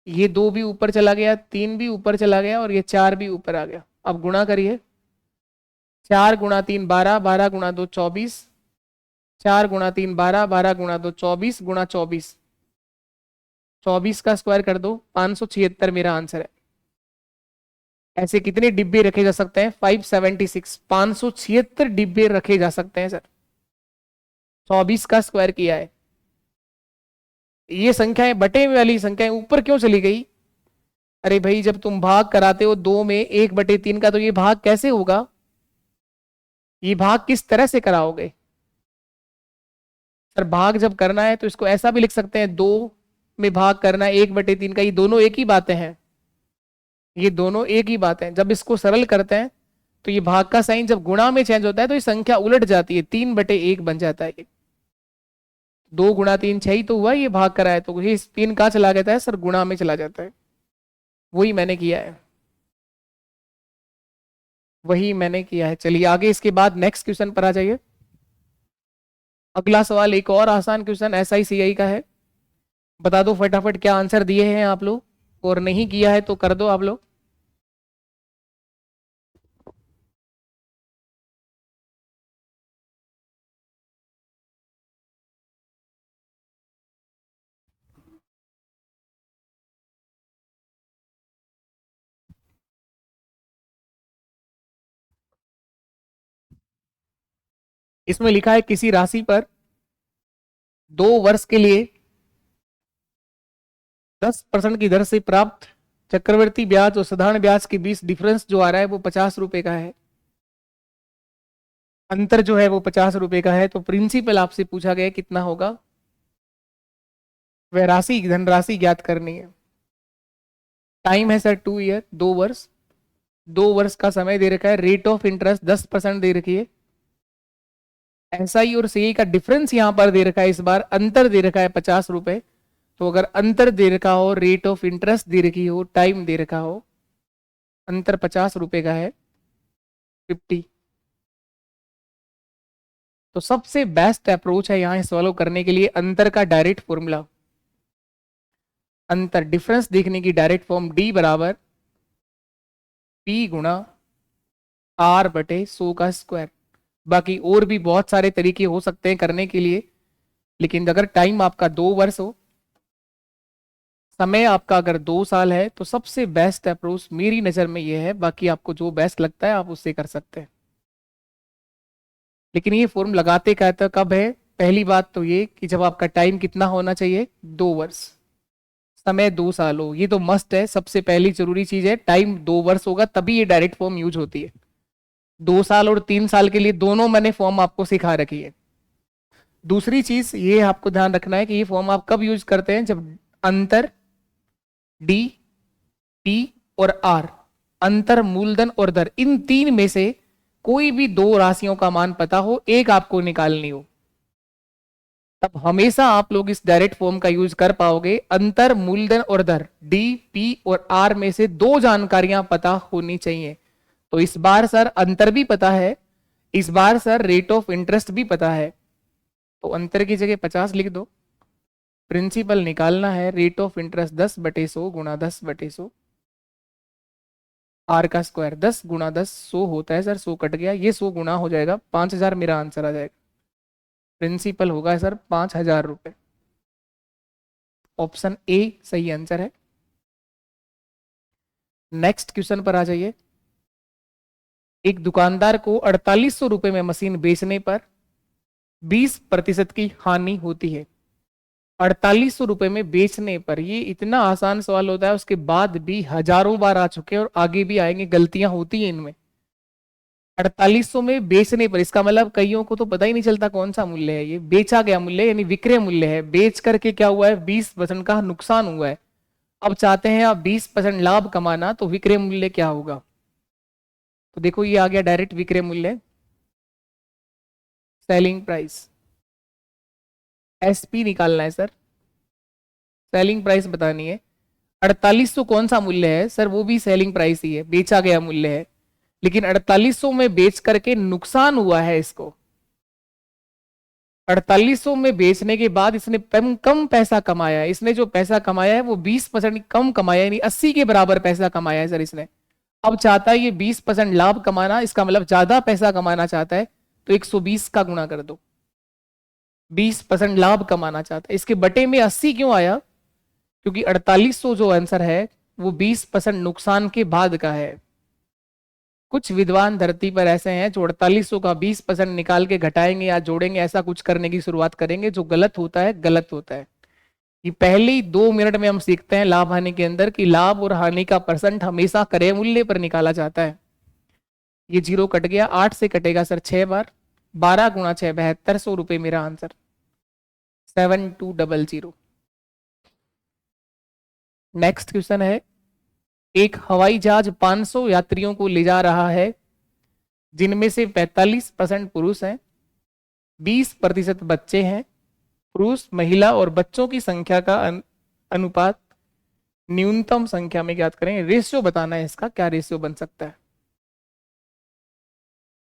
ये 2 भी ऊपर चला गया, 3 भी ऊपर चला गया और ये 4 भी ऊपर आ गया। अब गुणा करिए, 4 गुणा 3 12, 12 गुणा 2 24, 4 गुणा 3 12, 12 गुणा 2 24 गुणा 24, 24 का स्क्वायर कर दो, 576 मेरा आंसर है। ऐसे कितने डिब्बे रखे जा सकते हैं, 576, 576 डिब्बे रखे जा सकते हैं सर। 24 का स्क्वायर किया है। ये संख्याएं बटे वाली संख्याएं ऊपर क्यों चली गई? अरे भाई जब तुम भाग कराते हो 2 में 1/3 का, तो ये भाग कैसे होगा, ये भाग किस तरह से कराओगे सर? भाग जब करना है तो इसको ऐसा भी लिख सकते हैं, 2 में भाग करना है 1/3 का, ये दोनों एक ही बातें हैं, ये दोनों एक ही बात है। जब इसको सरल करते हैं तो ये भाग का साइन जब गुणा में चेंज होता है तो ये संख्या उलट जाती है, 3/1 बन जाता है। ये 2 गुणा 3 6 ही तो हुआ, ये भाग करा है तो ये 3 कहाँ चला जाता है सर, गुणा में चला जाता है। वही मैंने किया है, वही मैंने किया है। चलिए आगे इसके बाद नेक्स्ट क्वेश्चन पर आ जाइए। अगला सवाल एक और आसान क्वेश्चन SICI का है। बता दो फटाफट क्या आंसर दिए हैं आप लोग, और नहीं किया है तो कर दो आप लोग। इसमें लिखा है किसी राशि पर 2 वर्ष के लिए 10% की दर से प्राप्त चक्रवृद्धि ब्याज और साधारण ब्याज के बीच डिफरेंस जो आ रहा है वो 50 रुपए का है। अंतर जो है वो 50 रुपए का है। तो प्रिंसिपल आपसे पूछा गया कितना होगा, वह राशि धनराशि ज्ञात करनी है। टाइम है सर 2 ईयर, 2 वर्ष। 2 वर्ष का समय दे रखा है, रेट ऑफ इंटरेस्ट 10% दे रखी है। SI और CI का डिफरेंस यहां पर दे रखा है, इस बार अंतर दे रखा है 50 रुपए। तो अगर अंतर दे रखा हो, रेट ऑफ इंटरेस्ट दे रखी हो, टाइम दे रखा हो, अंतर 50 रुपए का है, 50। तो सबसे बेस्ट अप्रोच है यहां सॉल्व करने के लिए अंतर का डायरेक्ट फॉर्मूला। अंतर डिफरेंस देखने की डायरेक्ट फॉर्म D बराबर P गुणा R/100 का स्क्वायर। बाकी और भी बहुत सारे तरीके हो सकते हैं करने के लिए, लेकिन अगर टाइम आपका 2 वर्ष हो, समय आपका अगर 2 साल है, तो सबसे बेस्ट अप्रोच मेरी नजर में यह है। बाकी आपको जो बेस्ट लगता है आप उससे कर सकते हैं। लेकिन ये फॉर्म लगाते कहता कब है? पहली बात तो ये कि जब आपका टाइम कितना होना चाहिए, 2 वर्ष, समय 2 साल हो। ये तो मस्ट है, सबसे पहली जरूरी चीज है, टाइम 2 वर्ष होगा तभी ये डायरेक्ट फॉर्म यूज होती है। 2 साल और 3 साल के लिए दोनों मैंने फॉर्म आपको सिखा रखी है। दूसरी चीज ये आपको ध्यान रखना है कि ये फॉर्म आप कब यूज करते हैं, जब अंतर D, P और R, अंतर, मूलधन और दर, इन तीन में से कोई भी 2 राशियों का मान पता हो, एक आपको निकालनी हो, तब हमेशा आप लोग इस डायरेक्ट फॉर्म का यूज कर पाओगे। अंतर, मूलधन और दर, D, P और R में से 2 जानकारियां पता होनी चाहिए। तो इस बार सर अंतर भी पता है, इस बार सर रेट ऑफ इंटरेस्ट भी पता है, तो अंतर की जगह 50 लिख दो। प्रिंसिपल निकालना है, रेट ऑफ इंटरेस्ट 10/100 गुणा 10/100, आर का स्क्वायर 10 गुणा 10, 100 होता है सर, 100 कट गया, ये 100 गुणा हो जाएगा, 5000 मेरा आंसर आ जाएगा। प्रिंसिपल होगा सर 5000 रुपए। ऑप्शन ए सही आंसर है। नेक्स्ट क्वेश्चन पर आ जाइए। एक दुकानदार को 4800 रुपए में मशीन बेचने पर 20% की हानि होती है। 4800 रुपए में बेचने पर, ये इतना आसान सवाल होता है, उसके बाद भी हजारों बार आ चुके हैं और आगे भी आएंगे, गलतियां होती हैं इनमें। 4800 में बेचने पर, इसका मतलब कईयों को तो पता ही नहीं चलता कौन सा मूल्य है, ये बेचा गया मूल्य यानी विक्रय मूल्य है। बेच करके क्या हुआ है, 20% का नुकसान हुआ है। अब चाहते हैं आप 20% लाभ कमाना, तो विक्रय मूल्य क्या होगा? तो देखो ये आ गया डायरेक्ट विक्रय मूल्य, सेलिंग प्राइस। एसपी निकालना है सर, सेलिंग प्राइस बतानी है। 4800 कौन सा मूल्य है सर? वो भी सेलिंग प्राइस ही है, बेचा गया मूल्य है, लेकिन 4800 में बेच करके नुकसान हुआ है इसको। 4800 में बेचने के बाद इसने कम पैसा कमाया है। इसने जो पैसा कमाया है वो 20% कम कमाया है, यानी 80 के बराबर पैसा कमाया है सर इसने। अब चाहता है ये 20% लाभ कमाना, इसका मतलब ज्यादा पैसा कमाना चाहता है, तो 120 का गुणा कर दो। 20% लाभ कमाना चाहता है, इसके बटे में 80 क्यों आया? क्योंकि 4800 जो आंसर है वो 20% नुकसान के बाद का है। कुछ विद्वान धरती पर ऐसे हैं जो 4800 का 20% निकाल के घटाएंगे या जोड़ेंगे, ऐसा कुछ करने की शुरुआत करेंगे, जो गलत होता है, गलत होता है। ये पहले ही 2 मिनट में हम सीखते हैं लाभ हानि के अंदर कि लाभ और हानि का परसेंट हमेशा क्रय मूल्य पर निकाला जाता है। ये 0 कट गया, 8 से कटेगा सर 6 बार, 12 गुणा 6 7200 रुपए मेरा आंसर, 7200। नेक्स्ट क्वेश्चन है, एक हवाई जहाज 500 यात्रियों को ले जा रहा है, जिनमें से 45% पुरुष हैं, 20% बच्चे हैं। पुरुष, महिला और बच्चों की संख्या का अनुपात न्यूनतम संख्या में ज्ञात करें। रेशियो बताना है इसका, क्या रेशियो बन सकता है?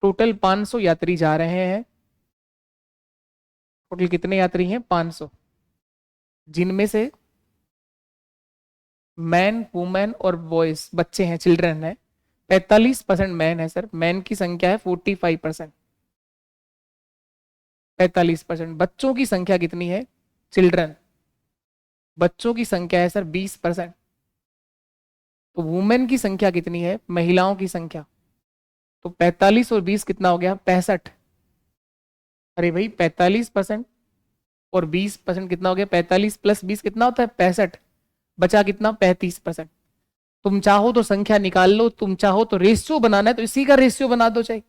टोटल 500 यात्री जा रहे हैं, टोटल कितने यात्री हैं? 500, जिनमें से मैन, वुमेन और बॉयज, बच्चे हैं, चिल्ड्रन है। 45% मैन है सर, मैन की संख्या है 45%। 45%। बच्चों की संख्या कितनी है? चिल्ड्रन, बच्चों की संख्या है सर 20%। तो वुमेन की संख्या कितनी है? महिलाओं की संख्या। तो 45 और 20 कितना हो गया? 65। अरे भाई 45% और 20% कितना हो गया? 45 प्लस 20 कितना होता है? 65। बचा कितना? 35%। तुम चाहो तो संख्या निकाल लो, तुम चाहो तो रेशियो बनाना है तो इसी का रेशियो बना दो, चाहे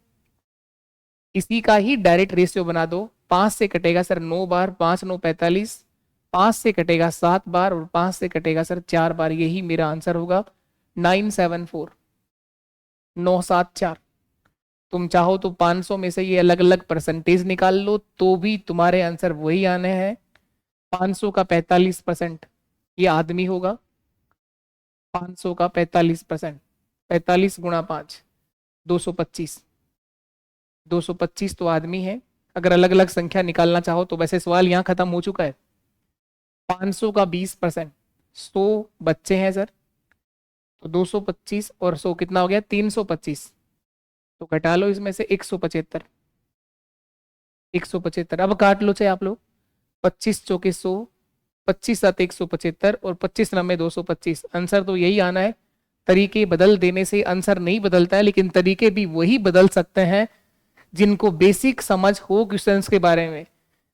इसी का ही डायरेक्ट रेशियो बना दो। 5 से कटेगा सर 9 बार, 5 9 45, 5 से कटेगा 7 बार और 5 से कटेगा सर 4 बार, यही मेरा आंसर होगा 974, 974। तुम चाहो तो 500 में से ये अलग अलग परसेंटेज निकाल लो, तो भी तुम्हारे आंसर वही आने हैं। 500 का 45% ये आदमी होगा, 500 का 45%, 45 गुणा 5, 225, 225 तो आदमी है। अगर अलग अलग संख्या निकालना चाहो तो वैसे सवाल यहाँ खत्म हो चुका है। 500 का 20%, 100 बच्चे हैं सर, तो 225 और 100 कितना हो गया? 325। तो घटा लो इसमें से 175, 175। अब काट लो चाहे आप लोग, 25 चौके 100, 25 7 175 और 25 9 225। आंसर तो यही आना है। तरीके बदल देने से आंसर नहीं बदलता है, लेकिन तरीके भी वही बदल सकते हैं जिनको बेसिक समझ हो क्वेश्चंस के बारे में,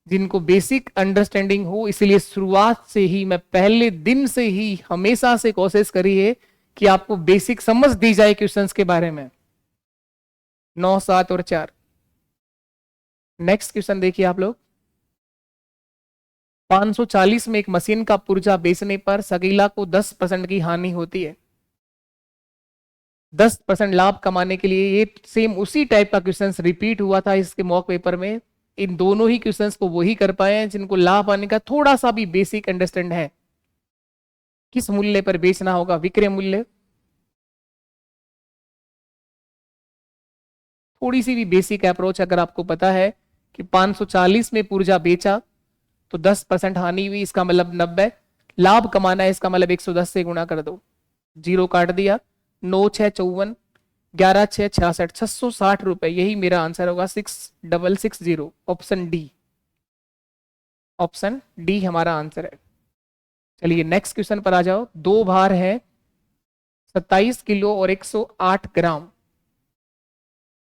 जिनको बेसिक अंडरस्टैंडिंग हो। इसलिए शुरुआत से ही, मैं पहले दिन से ही हमेशा से कोशिश करी है कि आपको बेसिक समझ दी जाए क्वेश्चंस के बारे में। 9 7 और 4। नेक्स्ट क्वेश्चन देखिए आप लोग, 540 में एक मशीन का पुर्जा बेचने पर सगीला को 10% की हानि होती है। 10% लाभ कमाने के लिए, ये सेम उसी टाइप का क्वेश्चन रिपीट हुआ था इसके मॉक पेपर में। इन दोनों ही क्वेश्चंस को वही कर पाए हैं जिनको लाभ आने का थोड़ा सा भी बेसिक अंडरस्टैंड है। किस मूल्य पर बेचना होगा? विक्रय मूल्य। थोड़ी सी भी बेसिक अप्रोच अगर आपको पता है कि 540 में पुर्जा बेचा तो 10% हानि हुई, इसका मतलब 90। लाभ कमाना है, इसका मतलब 110 से गुणा कर दो, 0 काट दिया, 9 6 54, 11 6 66, 660 रुपए, यही मेरा आंसर होगा 6660। ऑप्शन डी, ऑप्शन डी हमारा आंसर है। चलिए नेक्स्ट क्वेश्चन पर आ जाओ। दो भार है 27 किलो और 108 ग्राम,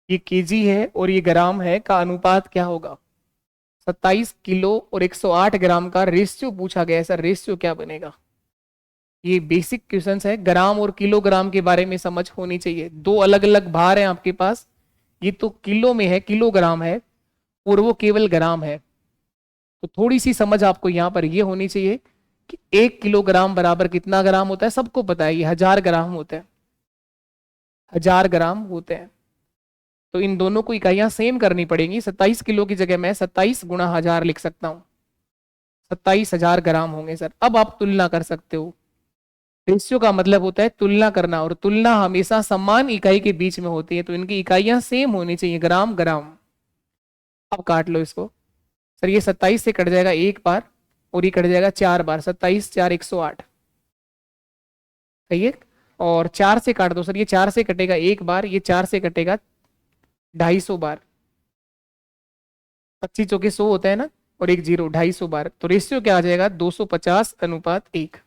ये केजी है और ये ग्राम है, का अनुपात क्या होगा? 27 किलो और 108 ग्राम का रेशियो पूछा गया है सर, रेशियो क्या बनेगा? ये बेसिक क्वेश्चंस है, ग्राम और किलोग्राम के बारे में समझ होनी चाहिए। दो अलग अलग भार हैं आपके पास, ये तो किलो में है, किलोग्राम है, और वो केवल ग्राम है। तो थोड़ी सी समझ आपको यहाँ पर ये होनी चाहिए कि 1 किलोग्राम बराबर कितना ग्राम होता है? सबको पता है, ये 1000 ग्राम होते हैं, 1000 ग्राम होते हैं। तो इन दोनों को इकाइयां सेम करनी पड़ेंगी। 27 किलो की जगह मैं 27 गुणा 1000 लिख सकता हूं। 27,000 ग्राम होंगे सर। अब आप तुलना कर सकते हो। रेशियो का मतलब होता है तुलना करना, और तुलना हमेशा समान इकाई के बीच में होती है, तो इनकी इकाइयां सेम होनी चाहिए, ग्राम ग्राम। अब काट लो इसको सर। ये 27 से कट जाएगा एक बार, और ये कट जाएगा 4 बार। 27 4 108, सही है। और 4 से काट दो सर। ये 4 से कटेगा एक बार, ये 4 से कटेगा 250 बार। 25 चौके 100 होता है ना, और एक जीरो, 250 बार। तो रेशियो क्या आ जाएगा? 250:1।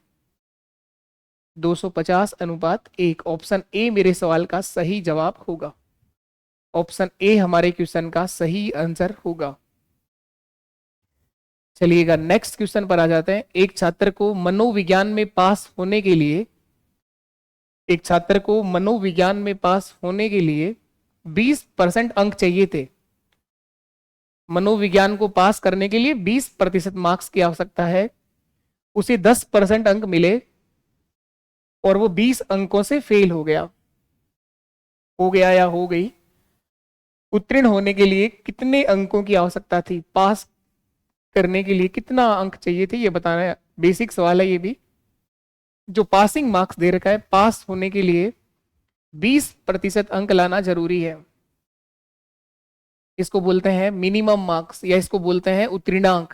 250:1। ऑप्शन ए मेरे सवाल का सही जवाब होगा। ऑप्शन ए हमारे क्वेश्चन का सही आंसर होगा। चलिएगा नेक्स्ट क्वेश्चन पर आ जाते हैं। एक छात्र को मनोविज्ञान में पास होने के लिए, एक छात्र को मनोविज्ञान में पास होने के लिए 20% अंक चाहिए थे। मनोविज्ञान को पास करने के लिए 20% मार्क्स की आवश्यकता है। उसे 10% अंक मिले और वो 20 अंकों से फेल हो गया, या हो गई। उत्तीर्ण होने के लिए कितने अंकों की आवश्यकता थी? पास करने के लिए कितना अंक चाहिए थे, ये बताना है। बेसिक सवाल है ये भी। जो पासिंग मार्क्स दे रखा है, पास होने के लिए 20% अंक लाना जरूरी है। इसको बोलते हैं मिनिमम मार्क्स, या इसको बोलते हैं उत्तीर्णांक,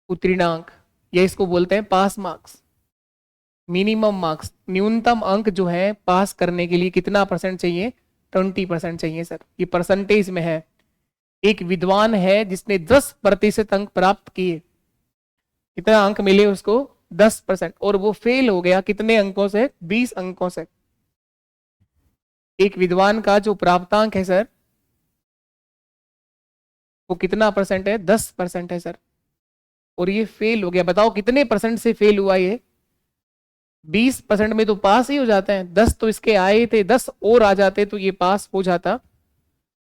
उत्तीर्णांक, या इसको बोलते हैं पास मार्क्स। मिनिमम मार्क्स, न्यूनतम अंक जो है पास करने के लिए कितना परसेंट चाहिए? 20% चाहिए सर। ये परसेंटेज में है। एक विद्वान है जिसने 10% अंक प्राप्त किए, कितना अंक मिले उसको? 10%, और वो फेल हो गया कितने अंकों से? 20 अंकों से। एक विद्वान का जो प्राप्तांक है सर, वो कितना परसेंट है? 10% है सर, और ये फेल हो गया। बताओ कितने परसेंट से फेल हुआ ये? 20% में तो पास ही हो जाते हैं। 10 तो इसके आए थे, 10 और आ जाते तो ये पास हो जाता।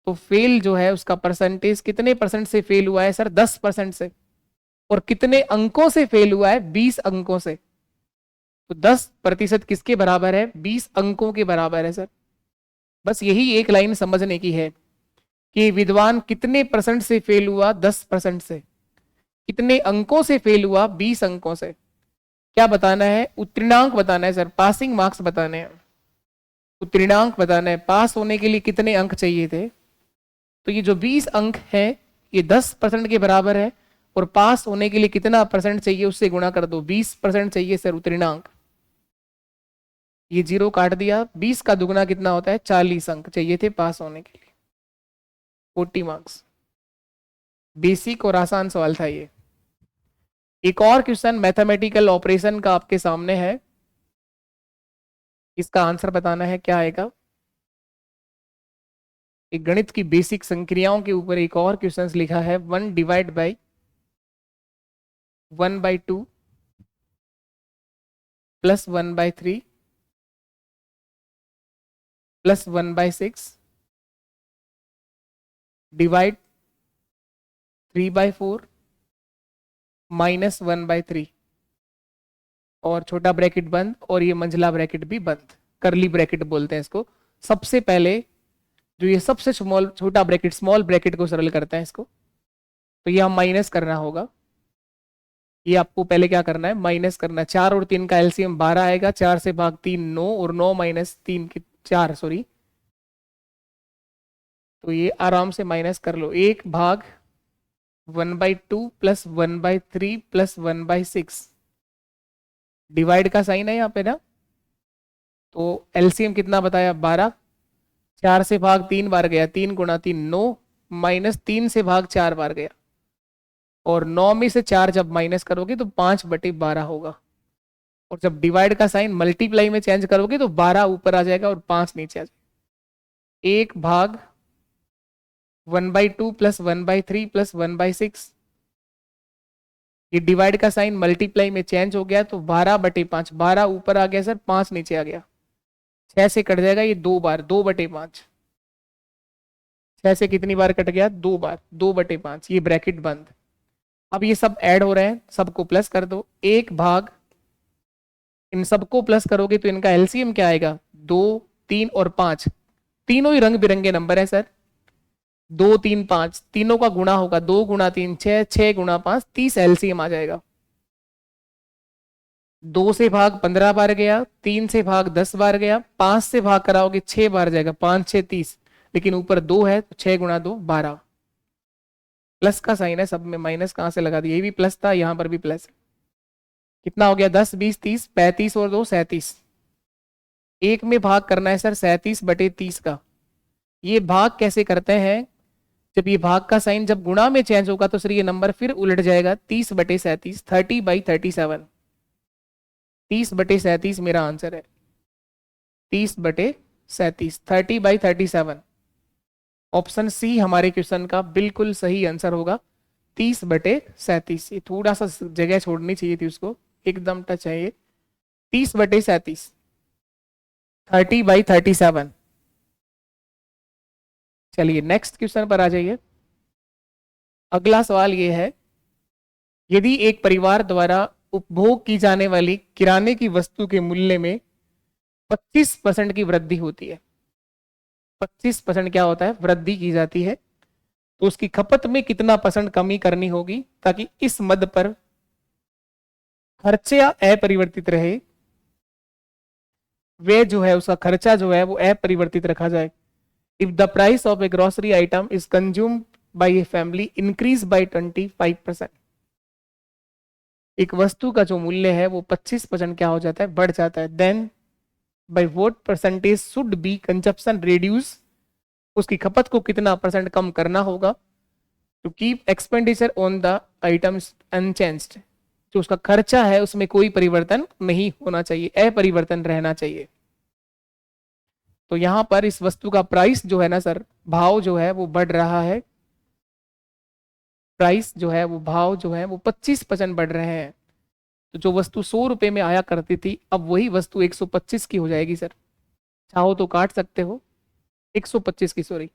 तो फेल जो है उसका परसेंटेज कितने परसेंट से फेल हुआ है सर? 10% से। और कितने अंकों से फेल हुआ है? 20 अंकों से। तो 10% किसके बराबर है? 20 अंकों के बराबर है सर। बस यही एक लाइन समझने की है कि विद्वान कितने परसेंट से फेल हुआ? 10% से। कितने अंकों से फेल हुआ? 20 अंकों से। क्या बताना है? उत्तीर्णांक बताना है सर, पासिंग मार्क्स बताने हैं। उत्तीर्णांक बताना है, पास होने के लिए कितने अंक चाहिए थे। तो ये जो 20 अंक है ये 10% के बराबर है, और पास होने के लिए कितना परसेंट चाहिए उससे गुणा कर दो। 20% चाहिए सर उत्तीर्णांक। ये जीरो काट दिया। 20 का दुगना कितना होता है? 40 अंक चाहिए थे पास होने के लिए, 40 मार्क्स। बेसिक और आसान सवाल था ये। एक और क्वेश्चन मैथमेटिकल ऑपरेशन का आपके सामने है। इसका आंसर बताना है, क्या आएगा। एक गणित की बेसिक संक्रियाओं के ऊपर एक और क्वेश्चन लिखा है। 1/1/2 प्लस 1/3 प्लस 1/6 डिवाइड 3/4 -1/3, और छोटा ब्रैकेट बंद, और ये मंझला ब्रैकेट भी बंद, करली ब्रैकेट बोलते हैं इसको। सबसे पहले जो ये सबसे स्मॉल छोटा ब्रैकेट, स्मॉल ब्रैकेट को सरल करते हैं इसको, तो ये हम माइनस करना होगा। ये आपको पहले क्या करना है? माइनस करना। 4 और 3 का एलसीएम 12 आएगा। 4 से भाग 3 9, और 9 माइनस 3 की 4, सॉरी। तो ये आराम से माइनस कर लो। 1/2 प्लस 1/3 प्लस 1/6, डिवाइड का साइन है यहाँ पे ना। तो एलसीएम कितना बताया? 12। 4 से भाग 3 बार गया, 3 गुणा 3 9, माइनस 3 से भाग 4 बार गया, और 9 में से 4 जब माइनस करोगे तो 5/12 होगा। और जब डिवाइड का साइन मल्टीप्लाई में चेंज करोगे तो 12 ऊपर आ जाएगा और 5 नीचे आ जाएगा। 1/2 प्लस 1/3 प्लस 1/6, ये डिवाइड का साइन मल्टीप्लाई में चेंज हो गया तो 12/5, 12 ऊपर आ गया सर, 5 नीचे आ गया। 6 से कट जाएगा ये 2 बार, 2/5। 6 से कितनी बार कट गया? 2 बार, 2/5। ये ब्रैकेट बंद। अब ये सब ऐड हो रहे हैं, सबको प्लस कर दो। 1 भाग, इन सबको प्लस करोगे तो इनका एलसीएम क्या आएगा? 2 3 और 5, तीनों ही रंग बिरंगे नंबर है सर। 2 3 5 तीनों का गुणा होगा, 2 गुणा 3 6, 6 गुणा 5 30 एलसीएम आ जाएगा। 2 से भाग 15 बार गया, 3 से भाग 10 बार गया, 5 से भाग कराओगे 6 बार जाएगा, 5 6 30, लेकिन ऊपर 2 है तो 6 गुणा 2 12। प्लस का साइन है सब में, माइनस कहां से लगा दिया, ये भी प्लस था यहां पर भी प्लस। कितना हो गया 10 20 30 35 और 2 37। एक में भाग करना है सर 37/30 का। ये भाग कैसे करते हैं, जब ये भाग का साइन जब गुणा में चेंज होगा तो सर ये नंबर फिर उलट जाएगा, 30/37 30/37। 30/37 मेरा आंसर है, 30/37 30/37। ऑप्शन सी हमारे क्वेश्चन का बिल्कुल सही आंसर होगा, 30/37। ये थोड़ा सा जगह छोड़नी चाहिए थी उसको, एकदम टच है ये, 30/37 30/37। चलिए नेक्स्ट क्वेश्चन पर आ जाइए। अगला सवाल ये है, यदि एक परिवार द्वारा उपभोग की जाने वाली किराने की वस्तु के मूल्य में 25% की वृद्धि होती है, 25% क्या होता है, वृद्धि की जाती है, तो उसकी खपत में कितना % कमी करनी होगी ताकि इस मद पर खर्चा अपरिवर्तित रहे, वे जो है उसका खर्चा जो है वो अपरिवर्तित रखा जाए। If the price of A grocery item is consumed by a family increase by 25%, एक वस्तु का जो मूल्य है वो 25% क्या हो जाता है, बढ़ जाता है, then by what percentage should be consumption reduce, उसकी खपत को कितना % कम करना होगा to keep expenditure on the items unchanged, जो उसका खर्चा है उसमें कोई परिवर्तन नहीं होना चाहिए, अपरिवर्तन रहना चाहिए। तो यहां पर इस वस्तु का प्राइस जो है ना सर, भाव जो है वो बढ़ रहा है, प्राइस जो है वो भाव जो है वो 25% बढ़ रहे हैं। तो जो वस्तु 100 रुपए में आया करती थी अब वही वस्तु 125 की हो जाएगी सर, चाहो तो काट सकते हो, 125 की सॉरी,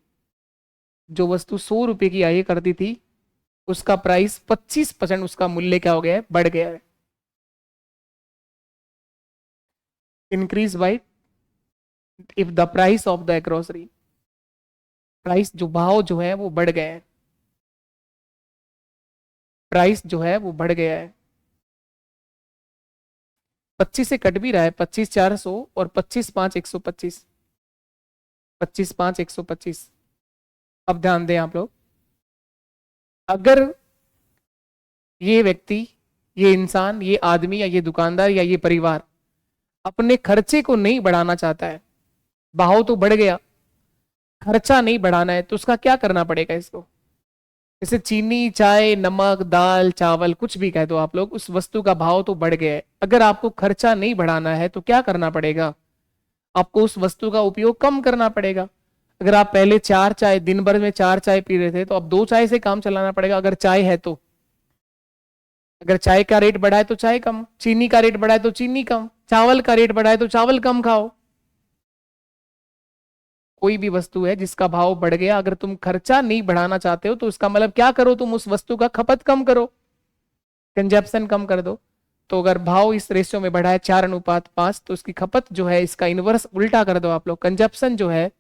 जो वस्तु 100 रुपए की आया करती थी उसका प्राइस 25% उसका मूल्य क्या हो गया है, बढ़ गया है, increase by, if the price of the grocery, price जो भाव जो है वो बढ़ गया है, प्राइस जो है वो बढ़ गया है। 25 से कट भी रहा है, 25 400 और 25 5 125, 25 5 125। अब ध्यान दें आप लोग, अगर ये व्यक्ति, ये इंसान, ये आदमी या ये दुकानदार या ये परिवार अपने खर्चे को नहीं बढ़ाना चाहता है, भाव तो बढ़ गया, खर्चा नहीं बढ़ाना है, तो उसका क्या करना पड़ेगा इसको, जैसे चीनी चाय नमक दाल चावल कुछ भी कह दो आप लोग, उस वस्तु का भाव तो बढ़ गया है, अगर आपको खर्चा नहीं बढ़ाना है तो क्या करना पड़ेगा, आपको उस वस्तु का उपयोग कम करना पड़ेगा। अगर आप पहले 4 चाय दिन भर में 4 चाय पी रहे थे तो अब 2 चाय से काम चलाना पड़ेगा, अगर चाय है तो, अगर चाय का रेट बढ़ा है तो चाय कम, चीनी का रेट बढ़ा है तो चीनी कम, चावल का रेट बढ़ा है तो चावल कम खाओ। कोई भी वस्तु है जिसका भाव बढ़ गया, अगर तुम खर्चा नहीं बढ़ाना चाहते हो तो उसका मतलब क्या करो, तुम उस वस्तु का खपत कम करो, कंजप्शन कम कर दो। तो अगर भाव इस रेशियो में बढ़ा है 4:5 तो उसकी खपत जो है इसका इनवर्स उल्टा कर दो आप लोग, कंजप्शन जो है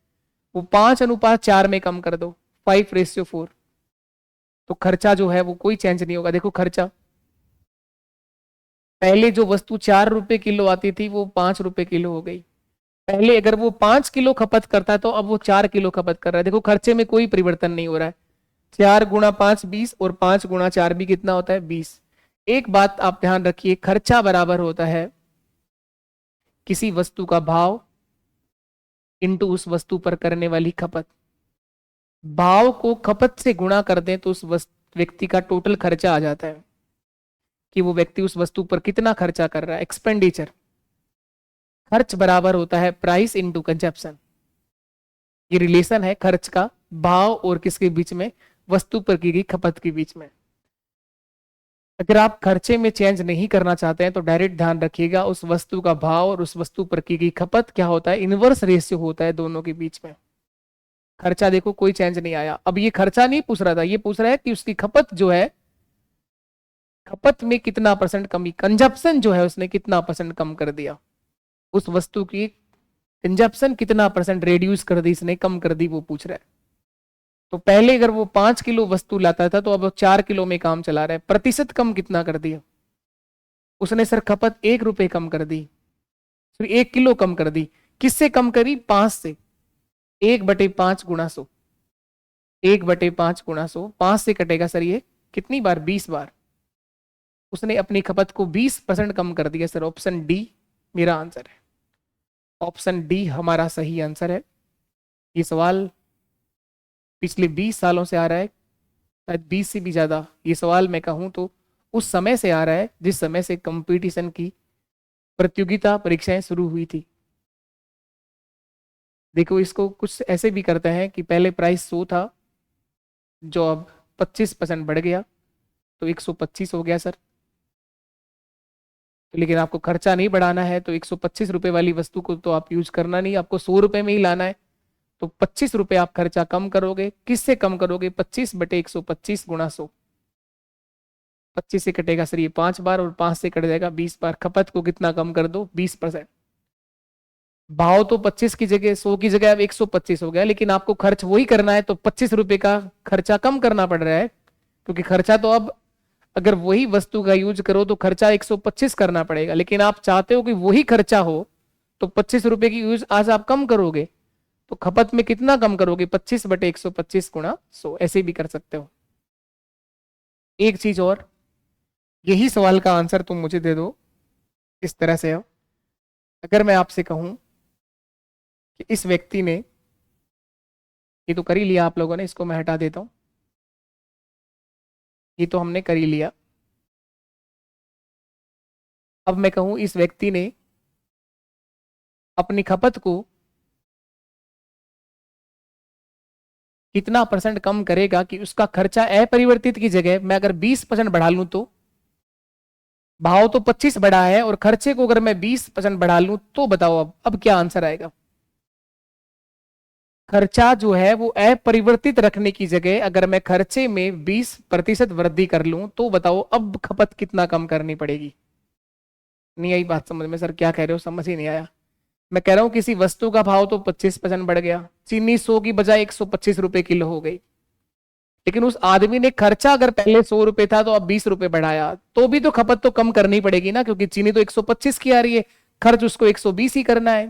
वो 5:4 में कम कर दो, 5:4, तो खर्चा जो है वो कोई चेंज नहीं होगा। देखो खर्चा, पहले जो वस्तु 4 रुपए किलो आती थी वो 5 रुपए किलो हो गई, पहले अगर वो 5 किलो खपत करता है तो अब वो 4 किलो खपत कर रहा है, देखो खर्चे में कोई परिवर्तन नहीं हो रहा है, 4 गुणा 5 20 और 5 गुणा 4 भी कितना होता है 20। एक बात आप ध्यान रखिए, खर्चा बराबर होता है किसी वस्तु का भाव इंटू उस वस्तु पर करने वाली खपत, भाव को खपत से गुणा कर दें तो उस व्यक्ति का टोटल खर्चा आ जाता है कि वो व्यक्ति उस वस्तु पर कितना खर्चा कर रहा है, एक्सपेंडिचर। खर्च बराबर होता है प्राइस इंटू कंजप्शन, ये रिलेशन है खर्च का भाव और किसके बीच में, वस्तु पर की गई खपत के बीच में। अगर आप खर्चे में चेंज नहीं करना चाहते हैं तो डायरेक्ट ध्यान रखिएगा उस वस्तु का भाव और उस वस्तु पर की गई खपत क्या होता है, इनवर्स रेशियो होता है दोनों के बीच में। खर्चा देखो कोई चेंज नहीं आया, अब ये खर्चा नहीं पूछ रहा था, ये पूछ रहा है कि उसकी खपत जो है, खपत में कितना % कमी, कंजप्शन जो है उसने कितना % कम कर दिया, उस वस्तु की कंजप्शन कितना % रिड्यूस कर दी इसने, कम कर दी, वो पूछ रहा है। तो पहले अगर वो 5 किलो वस्तु लाता था तो अब वो 4 किलो में काम चला रहा है। प्रतिशत कम कितना कर दिया उसने सर? खपत 1 रुपए कम कर दी, फिर 1 किलो कम कर दी। किससे कम करी? 5 से। 1/5 गुणा 100, 1/5 गुणा 100, 5 से कटेगा सर ये कितनी बार? 20 बार। उसने अपनी खपत को 20% कम कर दिया सर। ऑप्शन डी मेरा आंसर है। ऑप्शन डी हमारा सही आंसर है। ये सवाल पिछले 20 सालों से आ रहा है, शायद 20 से भी ज्यादा। ये सवाल मैं कहूं तो उस समय से आ रहा है जिस समय से कंपटीशन की प्रतियोगिता परीक्षाएं शुरू हुई थी। देखो इसको कुछ ऐसे भी करते हैं कि पहले प्राइस 100 था, जो अब 25% बढ़ गया तो 125 हो गया सर। तो लेकिन आपको खर्चा नहीं बढ़ाना है तो 125 रुपए वाली वस्तु को तो आप यूज करना नहीं, आपको 100 रुपए में ही लाना है। तो 25 रुपए आप खर्चा कम करोगे। किससे कम करोगे? 25/125 गुणा 100। 25 से कटेगा सर ये 5 बार और 5 से कट जाएगा 20 बार। खपत को कितना कम कर दो? 20%। भाव तो 25 की जगह 100 की जगह अब 125 हो गया, लेकिन आपको खर्च वही करना है तो 25 रुपए का खर्चा कम करना पड़ रहा है, क्योंकि खर्चा तो अब अगर वही वस्तु का यूज करो तो खर्चा 125 करना पड़ेगा, लेकिन आप चाहते हो कि वही खर्चा हो तो 25 रुपए की यूज आज आप कम करोगे तो खपत में कितना कम करोगे? 25/125 गुणा 100। ऐसे भी कर सकते हो। एक चीज और, यही सवाल का आंसर तुम मुझे दे दो इस तरह से हो। अगर मैं आपसे कहूं कि इस व्यक्ति ने, ये तो कर ही लिया आप लोगों ने, इसको मैं हटा देता हूं, ये तो हमने कर ही लिया। अब मैं कहूं इस व्यक्ति ने अपनी खपत को कितना % कम करेगा कि उसका खर्चा अपरिवर्तित की जगह मैं अगर 20% बढ़ा लूं तो? भाव तो 25 बढ़ा है और खर्चे को अगर मैं 20% बढ़ा लूं तो बताओ अब क्या आंसर आएगा? खर्चा जो है वो अपरिवर्तित रखने की जगह अगर मैं खर्चे में 20% वृद्धि कर लूं तो बताओ अब खपत कितना कम करनी पड़ेगी? नहीं आई बात समझ में सर? क्या कह रहे हो? समझ ही नहीं आया। मैं कह रहा हूं किसी वस्तु का भाव तो 25% बढ़ गया, चीनी 100 की बजाय 125 रुपए किलो हो गई, लेकिन उस आदमी ने खर्चा अगर पहले 100 रुपए था तो अब 20 रुपए बढ़ाया, तो भी तो खपत तो कम करनी पड़ेगी ना, क्योंकि चीनी तो 125 की आ रही है, खर्च उसको 120 ही करना है,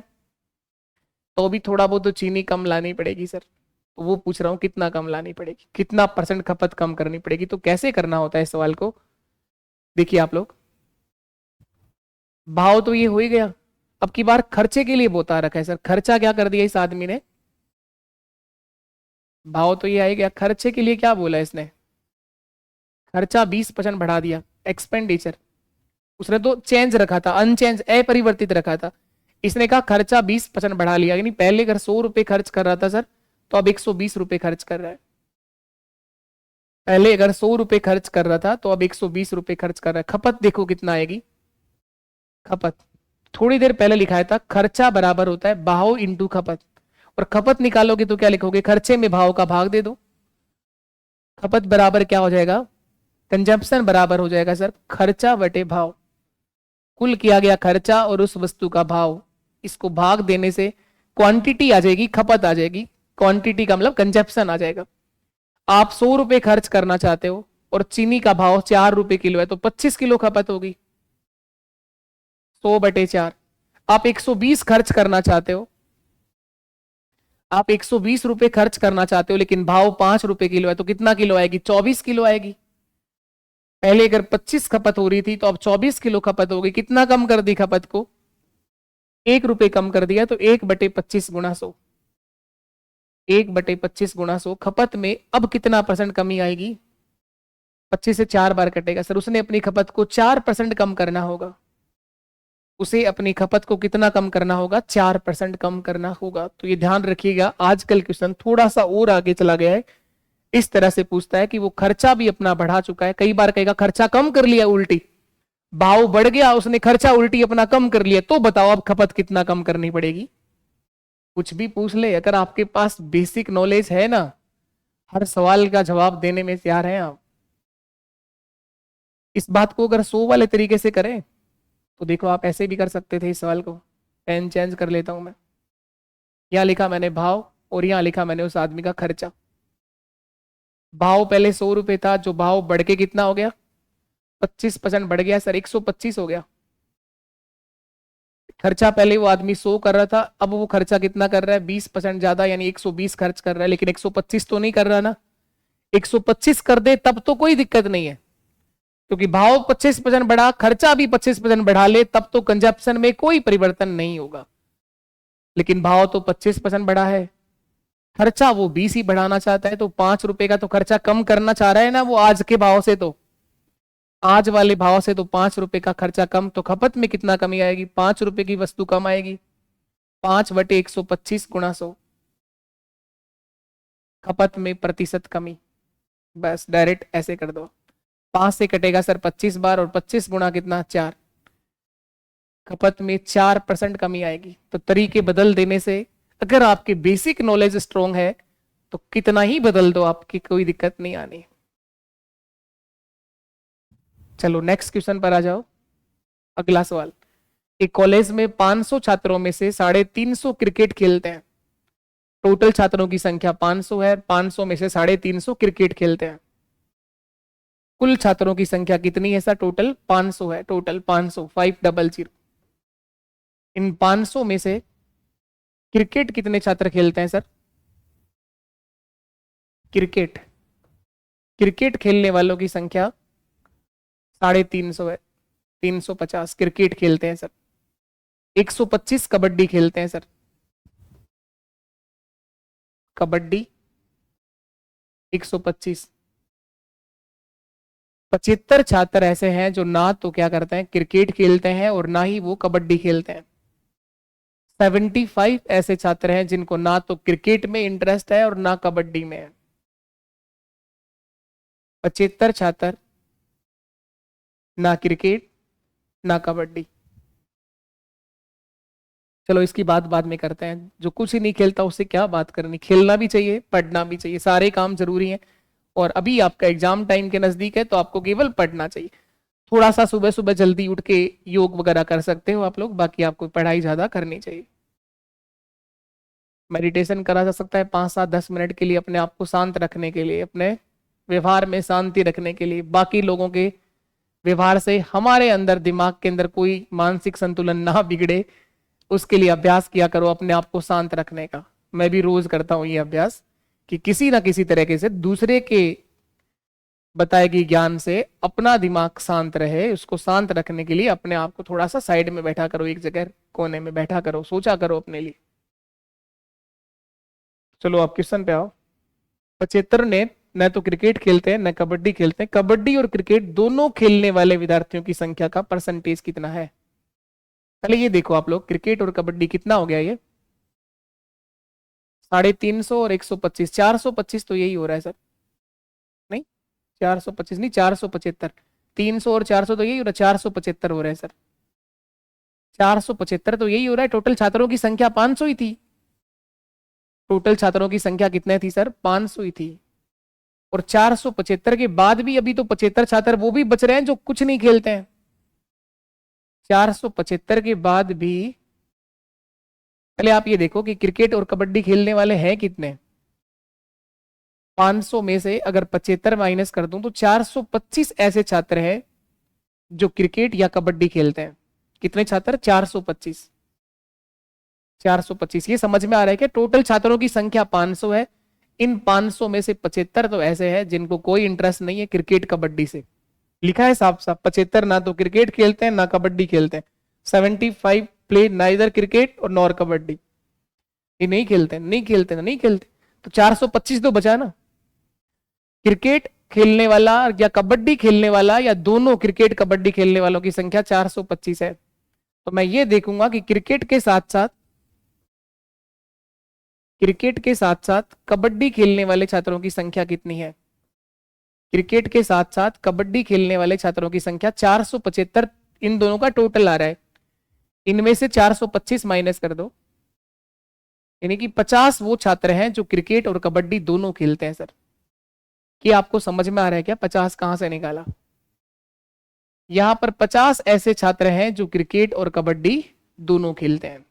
तो भी थोड़ा बहुत तो चीनी कम लानी पड़ेगी सर। तो वो पूछ रहा हूँ कितना कम लानी पड़ेगी, कितना % खपत कम करनी पड़ेगी। तो कैसे करना होता है इस सवाल को? देखिए आप लोग, भाव तो ये हो ही गया, अब की बार खर्चे के लिए बता रखा है सर। खर्चा क्या कर दिया इस आदमी ने? भाव तो ये आएगा, खर्चे के लिए क्या बोला इसने? खर्चा 20% बढ़ा दिया, एक्सपेंडिचर। उसने तो चेंज रखा था, अनचेंज अपरिवर्तित रखा था। इसने कहा खर्चा 20% बढ़ा लिया, यानी पहले अगर 100 रुपए खर्च कर रहा था सर तो अब 120 रुपए खर्च कर रहा है। पहले अगर 100 रुपए खर्च कर रहा था तो अब 120 रुपए खर्च कर रहा है। खपत देखो कितना आएगी? खपत थोड़ी देर पहले लिखा था, खर्चा बराबर होता है भाव इंटू खपत, और खपत निकालोगे तो क्या लिखोगे? खर्चे में भाव का भाग दे दो। खपत बराबर क्या हो जाएगा? कंजम्पशन बराबर हो जाएगा सर खर्चा बटे भाव। कुल किया गया खर्चा और उस वस्तु का भाव, इसको भाग देने से क्वांटिटी आ जाएगी, खपत आ जाएगी। क्वांटिटी का मतलब कंजप्शन आ जाएगा। आप 100 रुपए खर्च करना चाहते हो और चीनी का भाव 4 रुपए किलो है तो 25 किलो खपत होगी, 100/4। आप 120 खर्च करना चाहते हो, आप 120 रुपए खर्च करना चाहते हो लेकिन भाव 5 रुपए किलो है तो कितना किलो आएगी? 24 किलो आएगी। पहले अगर 25 खपत हो रही थी तो अब 24 किलो खपत होगी। कितना कम कर दी खपत को? 1 रुपए कम कर दिया, तो 1/25 गुणा 100। 1/25 गुणा 100 खपत में अब कितना % कमी आएगी? 25 से 4 बार कटेगा सर। उसने अपनी खपत को 4% कम करना होगा। उसे अपनी खपत को कितना कम करना होगा? 4% कम करना होगा। तो ये ध्यान रखिएगा, आजकल क्वेश्चन थोड़ा सा और आगे चला गया है। इस तरह से पूछता है कि वो खर्चा भी अपना बढ़ा चुका है, कई बार कहेगा खर्चा कम कर लिया, उल्टी भाव बढ़ गया, उसने खर्चा उल्टी अपना कम कर लिया, तो बताओ अब खपत कितना कम करनी पड़ेगी? कुछ भी पूछ ले, अगर आपके पास बेसिक नॉलेज है ना, हर सवाल का जवाब देने में तैयार हैं आप। इस बात को अगर 100 वाले तरीके से करें तो देखो आप ऐसे भी कर सकते थे इस सवाल को। पेन चेंज कर लेता हूं मैं, यहां लिखा मैंने भाव और यहां लिखा मैंने उस आदमी का खर्चा। भाव पहले 100 रुपए था, जो भाव बढ़ के कितना हो गया, 25% बढ़ गया सर, 125 हो गया। खर्चा पहले वो आदमी 100 कर रहा था, अब वो खर्चा कितना कर रहा है, 20% ज्यादा, यानी 120 खर्च कर रहा है, लेकिन 125 तो नहीं कर रहा ना। 125 कर दे तब तो कोई दिक्कत नहीं है, क्योंकि भाव 25% बढ़ा, खर्चा भी 25% बढ़ा ले, तब तो कंजप्शन में कोई परिवर्तन नहीं होगा। लेकिन भाव तो 25% बढ़ा है, खर्चा वो 20 ही बढ़ाना चाहता है, तो 5 रुपए का तो खर्चा कम करना चाह रहा है ना वो, आज के भाव से, तो आज वाले भाव से तो 5 रुपए का खर्चा कम, तो खपत में कितना कमी आएगी, 5 रुपए की वस्तु कम आएगी। 5/125 गुणा 100, खपत में प्रतिशत कमी, बस डायरेक्ट ऐसे कर दो। 5 से कटेगा सर 25 बार, और 25 गुणा कितना, 4, खपत में 4% कमी आएगी। तो तरीके बदल देने से, अगर आपकी बेसिक नॉलेज स्ट्रोंग है तो कितना ही बदल दो, आपकी कोई दिक्कत नहीं आनी। चलो नेक्स्ट क्वेश्चन पर आ जाओ। अगला सवाल, एक कॉलेज में 500 छात्रों में से 350 क्रिकेट खेलते हैं। टोटल छात्रों की संख्या 500 है, 500 में से 350 क्रिकेट खेलते हैं। कुल छात्रों की संख्या कितनी है सर, टोटल 500 है, टोटल 500, 500। इन 500 में से क्रिकेट कितने छात्र खेलते हैं सर, क्रिकेट, क्रिकेट खेलने वालों की संख्या 350 है, 350 क्रिकेट खेलते हैं सर। 125 कबड्डी खेलते हैं सर, कबड्डी 125। 75 छात्र ऐसे हैं जो ना तो क्या करते हैं, क्रिकेट खेलते हैं, और ना ही वो कबड्डी खेलते हैं। 75 ऐसे छात्र हैं जिनको ना तो क्रिकेट में इंटरेस्ट है और ना कबड्डी में है। 75 छात्र, ना क्रिकेट ना कबड्डी। चलो इसकी बात बाद में करते हैं, जो कुछ ही नहीं खेलता उससे क्या बात करनी, खेलना भी चाहिए, पढ़ना भी चाहिए, सारे काम जरूरी हैं। और अभी आपका एग्जाम टाइम के नजदीक है, तो आपको केवल पढ़ना चाहिए। थोड़ा सा सुबह सुबह जल्दी उठ के योग वगैरह कर सकते हो आप लोग, बाकी आपको पढ़ाई ज्यादा करनी चाहिए। मेडिटेशन करा जा सकता है 5-7-10 मिनट के लिए, अपने आप को शांत रखने के लिए, अपने व्यवहार में शांति रखने के लिए, बाकी लोगों के व्यवहार से हमारे अंदर, दिमाग के अंदर कोई मानसिक संतुलन ना बिगड़े, उसके लिए अभ्यास किया करो अपने आप को शांत रखने का। मैं भी रोज करता हूं ये अभ्यास, कि किसी ना किसी तरीके से दूसरे के बताए गए ज्ञान से अपना दिमाग शांत रहे, उसको शांत रखने के लिए अपने आप को थोड़ा सा साइड में बैठा करो, एक जगह कोने में बैठा करो, सोचा करो अपने लिए। चलो आप क्वेश्चन पे आओ। 75 ने न तो क्रिकेट खेलते हैं न कबड्डी खेलते हैं, कबड्डी और क्रिकेट दोनों खेलने वाले विद्यार्थियों की संख्या का परसेंटेज कितना है। पहले ये देखो आप लोग, क्रिकेट और कबड्डी कितना हो गया, ये 350 और 125, 425 तो यही हो रहा है सर, नहीं 425 नहीं, 475। 300 और 400 तो यही हो रहा है, 475 हो रहा है सर, 475 तो यही हो रहा है। टोटल छात्रों की संख्या 500 ही थी, टोटल छात्रों की संख्या कितने थी सर, 500 ही थी। और 475 के बाद भी अभी तो 75 छात्र वो भी बच रहे हैं जो कुछ नहीं खेलते हैं। 475 के बाद भी, पहले आप ये देखो कि क्रिकेट और कबड्डी खेलने वाले हैं कितने। 500 में से अगर 75 माइनस कर दूं तो 425 ऐसे छात्र हैं जो क्रिकेट या कबड्डी खेलते हैं। कितने छात्र, 425। 425, ये समझ में आ रहा है क्या, टोटल छात्रों की संख्या 500 है। इन 500 में से 75 तो ऐसे हैं जिनको कोई इंटरेस्ट नहीं है क्रिकेट कबड्डी से, लिखा है साफ साफ। 75 ना तो क्रिकेट खेलते हैं ना कबड्डी खेलते हैं। 75 प्ले नाइदर क्रिकेट और नॉर कबड्डी, ये नहीं खेलते, नहीं खेलते ना, नहीं खेलते। तो 425 तो बचा ना। क्रिकेट खेलने वाला या कबड्डी खेलने वाला या दोनों क्रिकेट कबड्डी खेलने वालों की संख्या 425 है। तो मैं ये देखूंगा कि क्रिकेट के साथ साथ, क्रिकेट के साथ साथ कबड्डी खेलने वाले छात्रों की संख्या कितनी है। क्रिकेट के साथ साथ कबड्डी खेलने वाले छात्रों की संख्या 475, इन दोनों का टोटल आ रहा है। इनमें से 425 माइनस कर दो, यानी कि 50 वो छात्र हैं जो क्रिकेट और कबड्डी दोनों खेलते हैं सर। कि आपको समझ में आ रहा है क्या, 50 कहां से निकाला। यहां पर 50 ऐसे छात्र हैं जो क्रिकेट और कबड्डी दोनों खेलते हैं।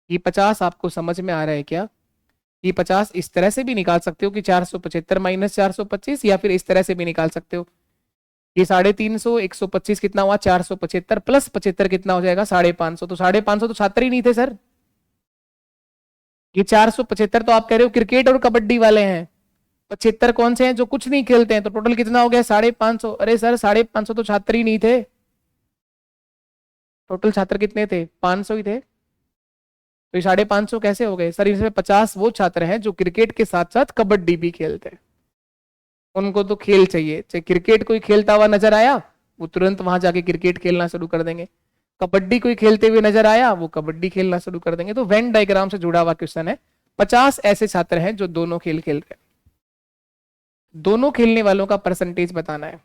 ये 50 आपको समझ में आ रहा है क्या। ये 50 इस तरह से भी निकाल सकते हो कि 475 माइनस 425, या फिर इस तरह से भी निकाल सकते हो। ये 350, 125 कितना हुआ 475 प्लस 75 कितना हो जाएगा 550, तो 550 तो छात्र ही नहीं थे सर। ये 475 तो आप कह रहे हो क्रिकेट और कबड्डी वाले हैं, 75 कौन से हैं जो कुछ नहीं खेलते हैं, तो टोटल कितना हो गया 550। अरे सर 550 तो छात्र ही नहीं थे, टोटल छात्र कितने थे 500 ही थे, तो ये 550 कैसे हो गए सर? इसमें 50 वो छात्र हैं जो क्रिकेट के साथ साथ कबड्डी भी खेलते हैं, उनको तो खेल चाहिए। चाहे क्रिकेट कोई खेलता हुआ नजर आया वो तुरंत वहां जाके क्रिकेट खेलना शुरू कर देंगे, कबड्डी कोई खेलते हुए नजर आया वो कबड्डी खेलना शुरू कर देंगे। तो वेन डायग्राम से जुड़ा हुआ क्वेश्चन है। 50 ऐसे छात्र हैं जो दोनों खेल खेल रहे हैं, दोनों खेलने वालों का परसेंटेज बताना है।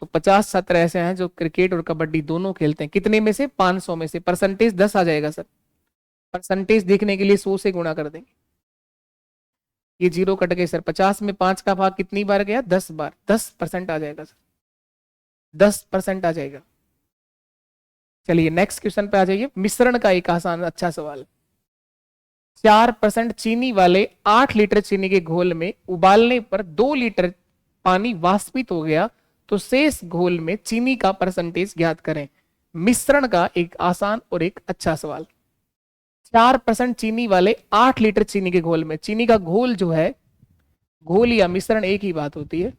तो 50 छात्र ऐसे हैं जो क्रिकेट और कबड्डी दोनों खेलते हैं, कितने में से 500 में से, परसेंटेज 10 आ जाएगा सर। परसेंटेज देखने के लिए 100 से गुणा कर देंगे, ये जीरो कट गए सर। 50 में 5 का भाग कितनी बार गया 10 बार, 10% आ जाएगा सर, 10% आ जाएगा। चलिए नेक्स्ट क्वेश्चन पे आ जाइए। मिश्रण का एक आसान अच्छा सवाल। 4% चीनी वाले 8 लीटर चीनी के घोल में उबालने पर 2 लीटर पानी वाष्पित हो गया, तो शेष घोल में चीनी का परसेंटेज ज्ञात करें। मिश्रण का एक आसान और एक अच्छा सवाल। 4% चीनी वाले 8 लीटर चीनी के घोल में, चीनी का घोल जो है, घोल या मिश्रण एक ही बात होती है,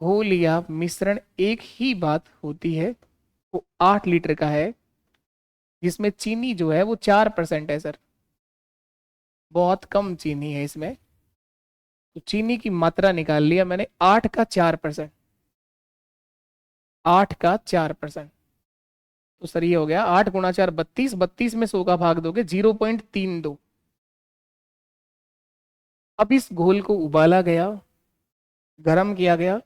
घोल या मिश्रण एक ही बात होती है। वो 8 लीटर का है जिसमें चीनी जो है वो 4% है सर, बहुत कम चीनी है इसमें। तो चीनी की मात्रा निकाल लिया मैंने, 8 का 4%, 8 का 4%, तो सर ये हो गया 8 गुणा 4 32, 32 में 100 का भाग दोगे 0.32। अब इस घोल को उबाला गया, गर्म किया गया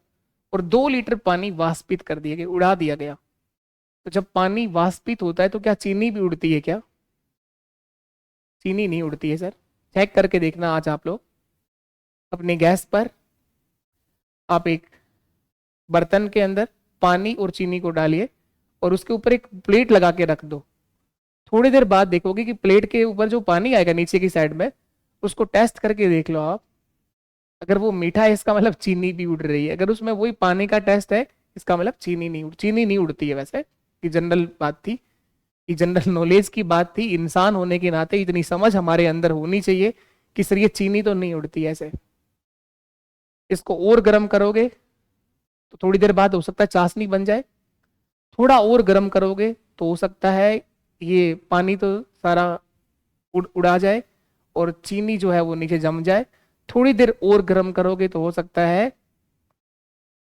और 2 लीटर पानी वाष्पित कर दिया गया, उड़ा दिया गया। तो जब पानी वाष्पित होता है तो क्या चीनी भी उड़ती है क्या? चीनी नहीं उड़ती है सर, चेक करके देखना आज आप लोग। अपने गैस पर आप एक बर्तन के अंदर पानी और चीनी को डालिए और उसके ऊपर एक प्लेट लगा के रख दो। थोड़ी देर बाद देखोगे कि प्लेट के ऊपर जो पानी आएगा नीचे की साइड में, उसको टेस्ट करके देख लो आप। अगर वो मीठा है इसका मतलब चीनी भी उड़ रही है, अगर उसमें वही पानी का टेस्ट है इसका मतलब चीनी नहीं उड़ती है। वैसे ये जनरल बात थी, ये जनरल नॉलेज की बात थी। इंसान होने के नाते इतनी समझ हमारे अंदर होनी चाहिए कि सर ये चीनी तो नहीं उड़ती ऐसे। इसको और गर्म करोगे तो थोड़ी देर बाद हो सकता है चाशनी बन जाए, थोड़ा और गर्म करोगे तो हो सकता है ये पानी तो सारा उड़ा जाए और चीनी जो है वो नीचे जम जाए। थोड़ी देर और गर्म करोगे तो हो सकता है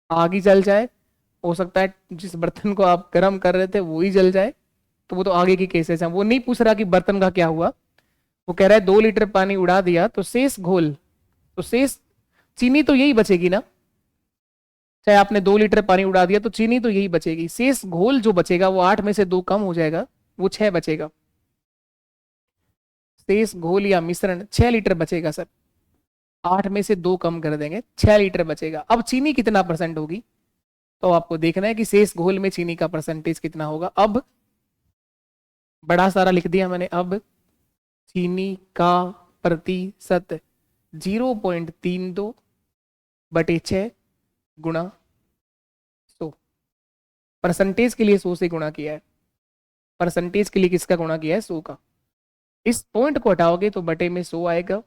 आग ही जल जाए, हो सकता है जिस बर्तन को आप गर्म कर रहे थे वो ही जल जाए। तो वो तो आगे की केसेस हैं, वो नहीं पूछ रहा कि बर्तन का क्या हुआ, वो कह रहा है 2 लीटर पानी उड़ा दिया तो शेष घोल, तो शेष चीनी तो यही बचेगी ना। चाहे आपने 2 लीटर पानी उड़ा दिया तो चीनी तो यही बचेगी, शेष घोल जो बचेगा वो 8 में से 2 कम हो जाएगा, वो 6 बचेगा। शेष घोल या मिश्रण 6 लीटर बचेगा सर, 8 में से 2 कम कर देंगे 6 लीटर बचेगा। अब चीनी कितना परसेंट होगी, तो आपको देखना है कि शेष घोल में चीनी का परसेंटेज कितना होगा। अब बड़ा सारा लिख दिया मैंने, अब चीनी का प्रतिशत 0.32 बटे 6 गुणा 100। परसेंटेज के लिए 100 से गुणा किया है, परसेंटेज के लिए किसका गुणा किया है 100 का। इस पॉइंट को हटाओगे तो बटे में 100 आएगा,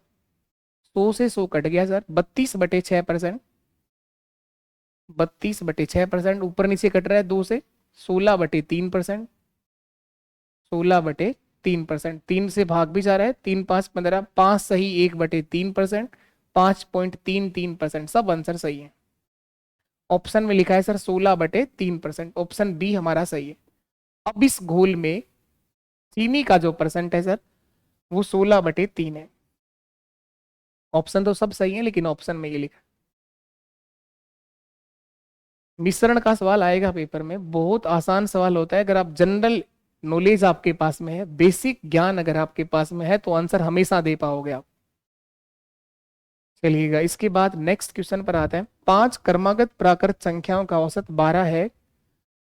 100 से 100 कट गया सर, 32 बटे 6%, 32 बटे 6%, ऊपर नीचे कट रहा है 2 से, 16 बटे 3%, 16 बटे 3%, 3 से भाग भी जा रहा है, 3 5 15, 5 सही 1 बटे 3%, 5.33%, सब आंसर सही है। ऑप्शन में लिखा है सर 16 बटे 3%, ऑप्शन बी हमारा सही है। अब इस घोल में चीनी का जो परसेंट है सर वो 16 बटे 3 है। ऑप्शन तो सब सही है लेकिन ऑप्शन में ये लिखा। मिश्रण का सवाल आएगा पेपर में, बहुत आसान सवाल होता है। अगर आप जनरल नॉलेज आपके पास में है, बेसिक ज्ञान अगर आपके पास में है तो आंसर हमेशा दे पाओगे आप। चलिएगा इसके बाद नेक्स्ट क्वेश्चन पर आते हैं। 5 क्रमागत प्राकृत संख्याओं का औसत 12 है,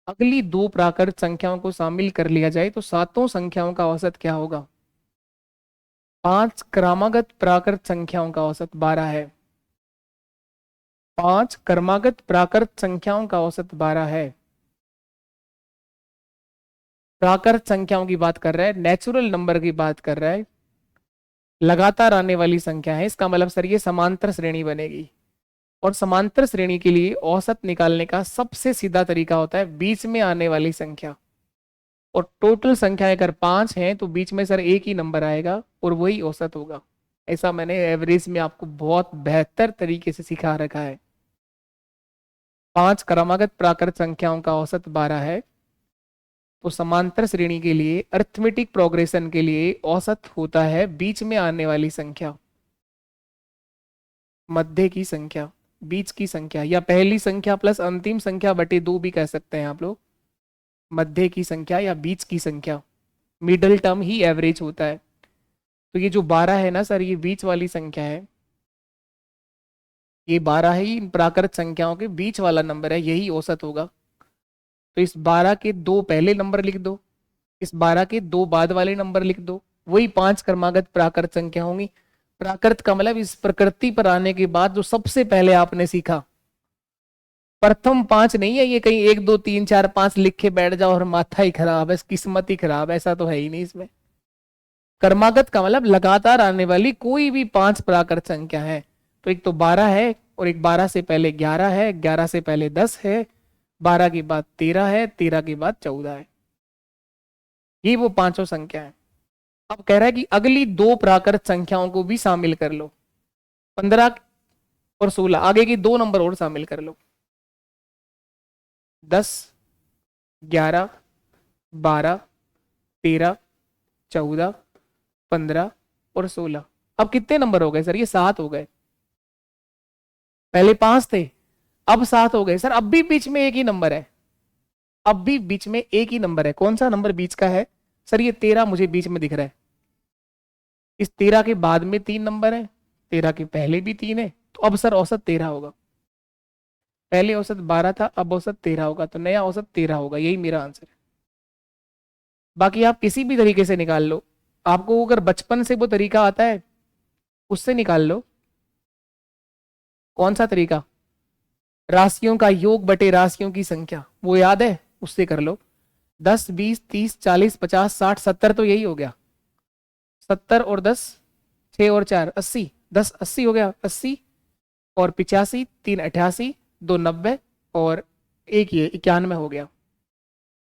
अगली 2 प्राकृत संख्याओं को शामिल कर लिया जाए तो सातों संख्याओं का औसत क्या होगा। 5 क्रमागत प्राकृत संख्याओं का औसत 12 है। 5 क्रमागत प्राकृत संख्याओं का औसत 12 है। प्राकृत संख्याओं की बात कर रहा है, नेचुरल नंबर की बात कर रहा है, लगातार आने वाली संख्या है। इसका मतलब सर ये समांतर श्रेणी बनेगी, और समांतर श्रेणी के लिए औसत निकालने का सबसे सीधा तरीका होता है बीच में आने वाली संख्या। और टोटल संख्या अगर 5 है तो बीच में सर एक ही नंबर आएगा और वही औसत होगा। ऐसा मैंने एवरेज में आपको बहुत बेहतर तरीके से सिखा रखा है। 5 क्रमागत प्राकृत संख्याओं का औसत 12 है, तो समांतर श्रेणी के लिए अरिथमेटिक प्रोग्रेशन के लिए औसत होता है बीच में आने वाली संख्या, मध्य की संख्या, बीच की संख्या, या पहली संख्या प्लस अंतिम संख्या बटे 2 भी कह सकते हैं आप लोग। मध्य की संख्या या बीच की संख्या, मिडल टर्म ही एवरेज होता है। तो ये जो 12 है ना सर, ये बीच वाली संख्या है। ये 12 है, इन प्राकृत संख्याओं के बीच वाला नंबर है, यही औसत होगा। तो इस 12 के 2 पहले नंबर लिख दो, इस 12 के 2 बाद वाले नंबर लिख दो, वही 5 क्रमागत प्राकृत संख्या होंगी। प्राकृत का मतलब इस प्रकृति पर आने के बाद जो सबसे पहले आपने सीखा। प्रथम 5 नहीं है ये, कहीं 1 2 3 4 5 लिख के बैठ जाओ और माथा ही खराब है, किस्मत ही खराब, ऐसा तो है ही नहीं इसमें। क्रमागत का मतलब लगातार आने वाली कोई भी 5 प्राकृत संख्या है। तो एक तो 12 है, और एक 12 से पहले 11 है, 11 से पहले 10 है, 12 के बाद 13 है, 13 के बाद 14 है। ये वो पांचों संख्या है। अब कह रहा है कि अगली 2 प्राकृत संख्याओं को भी शामिल कर लो, 15 और 16, आगे की 2 नंबर और शामिल कर लो, 10, 11, 12, 13, 14, 15 और 16। अब कितने नंबर हो गए सर? ये 7 हो गए। पहले 5 थे, अब 7 हो गए सर। अब भी बीच में एक ही नंबर है, अब भी बीच में एक ही नंबर है। कौन सा नंबर बीच का है सर? ये 13 मुझे बीच में दिख रहा है। इस 13 के बाद में 3 नंबर है, 13 के पहले भी 3 है, तो अब सर औसत 13 होगा। पहले औसत 12 था, अब औसत 13 होगा, तो नया औसत 13 होगा। यही मेरा आंसर है। बाकी आप किसी भी तरीके से निकाल लो, आपको अगर बचपन से वो तरीका आता है उससे निकाल लो। कौन सा तरीका? राशियों का योग बटे राशियों की संख्या, वो याद है? उससे कर लो। 10, 20, 30, 40, 50, 60, 70, तो यही हो गया। 70 और 10, 6 और 4, 80, 10 80 हो गया। 80 और 85, 3 88, 2 90 और एक ये 91 हो गया।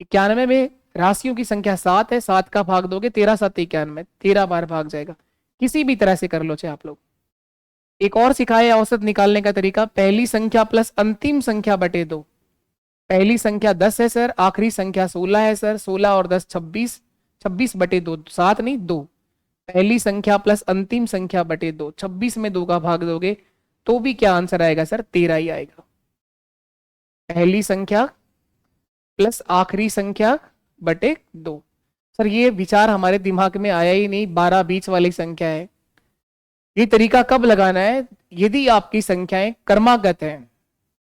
91 में राशियों की संख्या 7 है, 7 का भाग दोगे 13 7 91, 13 बार भाग जाएगा। किसी भी तरह से कर लो चाहे आप लोग। एक और सिखाया औसत निकालने का तरीका, पहली संख्या प्लस अंतिम संख्या बटे 2। पहली संख्या 10 है सर, आखिरी संख्या 16 है सर, 16 और 10 26, 26 बटे 2, 7 नहीं 2। पहली संख्या प्लस अंतिम संख्या बटे 2, 26 में 2 का भाग दोगे तो भी क्या आंसर आएगा सर? 13 ही आएगा। पहली संख्या प्लस आखिरी संख्या बटे 2। सर ये विचार हमारे दिमाग में आया ही नहीं, 12 बीच वाली संख्या है। ये तरीका कब लगाना है? यदि आपकी संख्याएं क्रमागत हैं,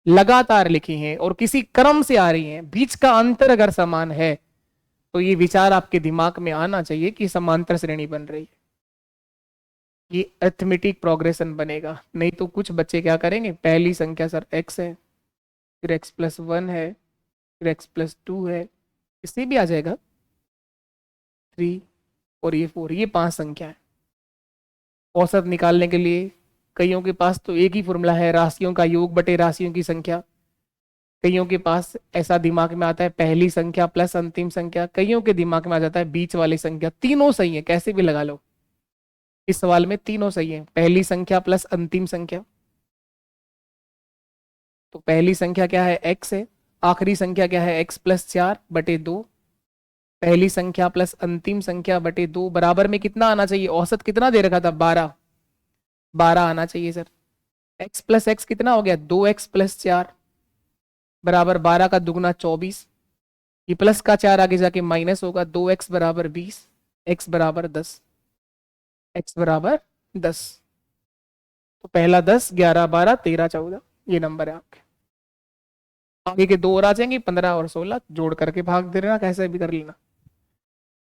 लगातार लिखी हैं और किसी क्रम से आ रही हैं, बीच का अंतर अगर समान है, तो ये विचार आपके दिमाग में आना चाहिए कि समांतर श्रेणी बन रही है। ये अरिथमेटिक प्रोग्रेशन बनेगा। नहीं तो कुछ बच्चे क्या करेंगे, पहली संख्या सर x है, फिर x प्लस 1 है, फिर x प्लस 2 है, इससे भी आ जाएगा 3 और ये 4, ये 5 संख्या है। औसत निकालने के लिए कईयों के पास तो एक ही फॉर्मूला है, राशियों का योग बटे राशियों की संख्या। कईयों के पास ऐसा दिमाग में आता है पहली संख्या प्लस अंतिम संख्या, कईयों के दिमाग में आ जाता है बीच वाली संख्या। तीनों सही है, कैसे भी लगा लो। इस सवाल में तीनों सही है, पहली संख्या प्लस अंतिम संख्या। तो पहली संख्या क्या है? x है। आखिरी संख्या क्या है? x प्लस 4 बटे 2। पहली संख्या प्लस अंतिम संख्या बटे 2 बराबर में कितना आना चाहिए? औसत कितना दे रखा था? 12, 12 आना चाहिए सर। x प्लस एक्स कितना हो गया? 2x प्लस 4 बराबर 12 का दुगना 24। ये प्लस का 4 आगे जाके माइनस होगा, 2x बराबर 20, x बराबर 10, x बराबर 10। तो पहला 10, 11, 12, 13, 14 ये नंबर है आपके। आगे के 2 और आ जाएंगे, 15 और 16, जोड़ करके भाग दे लेना, कैसे भी कर लेना।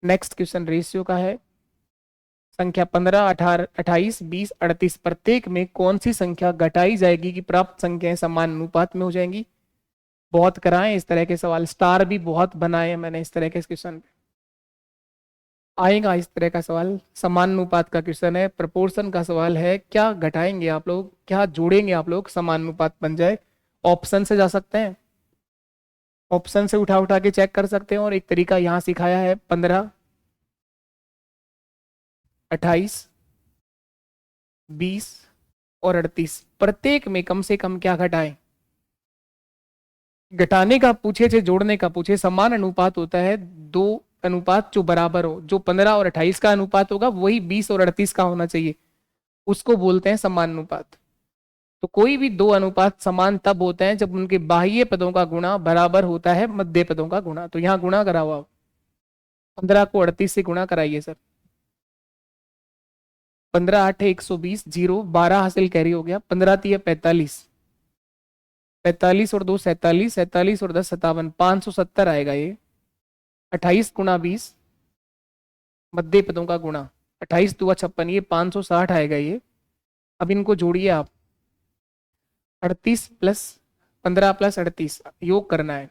नेक्स्ट क्वेश्चन रेशियो का है। संख्या 15, 18, 28, 20, 38 प्रत्येक में कौन सी संख्या घटाई जाएगी कि प्राप्त संख्याएं समान अनुपात में हो जाएंगी। बहुत कराए इस तरह के सवाल, स्टार भी बहुत बनाए हैं मैंने इस तरह के क्वेश्चन पे। आएगा इस तरह का सवाल, समानुपात का क्वेश्चन है, प्रपोर्शन का सवाल है, क्या घटाएंगे आप लोग, क्या जोड़ेंगे आप लोग समानुपात बन जाए। ऑप्शन से जा सकते हैं, ऑप्शन से उठा उठा के चेक कर सकते हैं, और एक तरीका यहाँ सिखाया है 15, 28, 20 और 38 प्रत्येक में कम से कम क्या घटाएं। घटाने का पूछे चाहे जोड़ने का पूछे, समान अनुपात होता है दो अनुपात जो बराबर हो। जो 15 और 28 का अनुपात होगा वही 20 और 38 का होना चाहिए, उसको बोलते हैं समान अनुपात। तो कोई भी दो अनुपात समान तब होते हैं जब उनके बाह्य पदों का गुणा बराबर होता है मध्य पदों का गुणा। तो यहाँ गुणा करा हुआ 15 को 38 से गुणा कराइए सर। 15 8 120, 0 12 हासिल कैरी हो गया, 15 3 45, 45 और 2 47, 47 और 10 57, 570 आएगा ये। 28 गुणा 20 मध्य पदों का गुणा, 28 2 56, ये 560 आएगा ये। अब इनको जोड़िए आप, 38 प्लस 15 प्लस 38 योग करना है,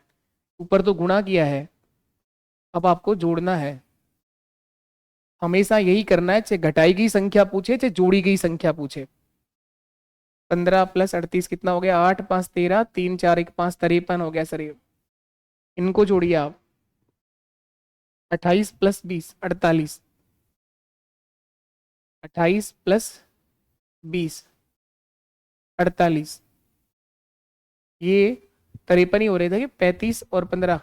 ऊपर तो गुणा किया है, अब आपको जोड़ना है। हमेशा यही करना है, चाहे घटाई गई संख्या पूछे चाहे जोड़ी गई संख्या पूछे। 15 प्लस 38 कितना हो गया, 8 5 13, 3 4 1 5 53 हो गया सर ये। इनको जोड़िए आप, 28 प्लस 20 48, 28 प्लस 20 48, ये 53 ही हो रहे थे, 35 और 15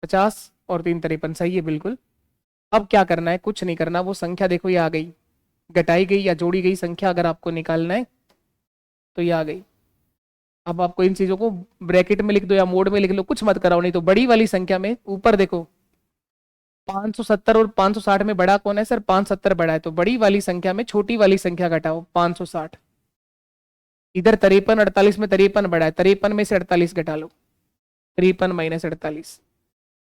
50 और 3 53, सही है बिल्कुल। अब क्या करना है, कुछ नहीं करना, वो संख्या देखो ये आ गई, घटाई गई या जोड़ी गई संख्या अगर आपको निकालना है तो ये आ गई। अब आपको इन चीजों को ब्रैकेट में लिख दो या मोड में लिख लो, कुछ मत कराओ, नहीं तो बड़ी वाली संख्या में ऊपर देखो 570 और 560 में बड़ा कौन है सर, 570 बड़ा है, तो बड़ी वाली संख्या में छोटी वाली संख्या घटाओ 560। इधर 53 48 में 53 बड़ा है, 53 में से 48 घटा लो, 53 माइनस 48,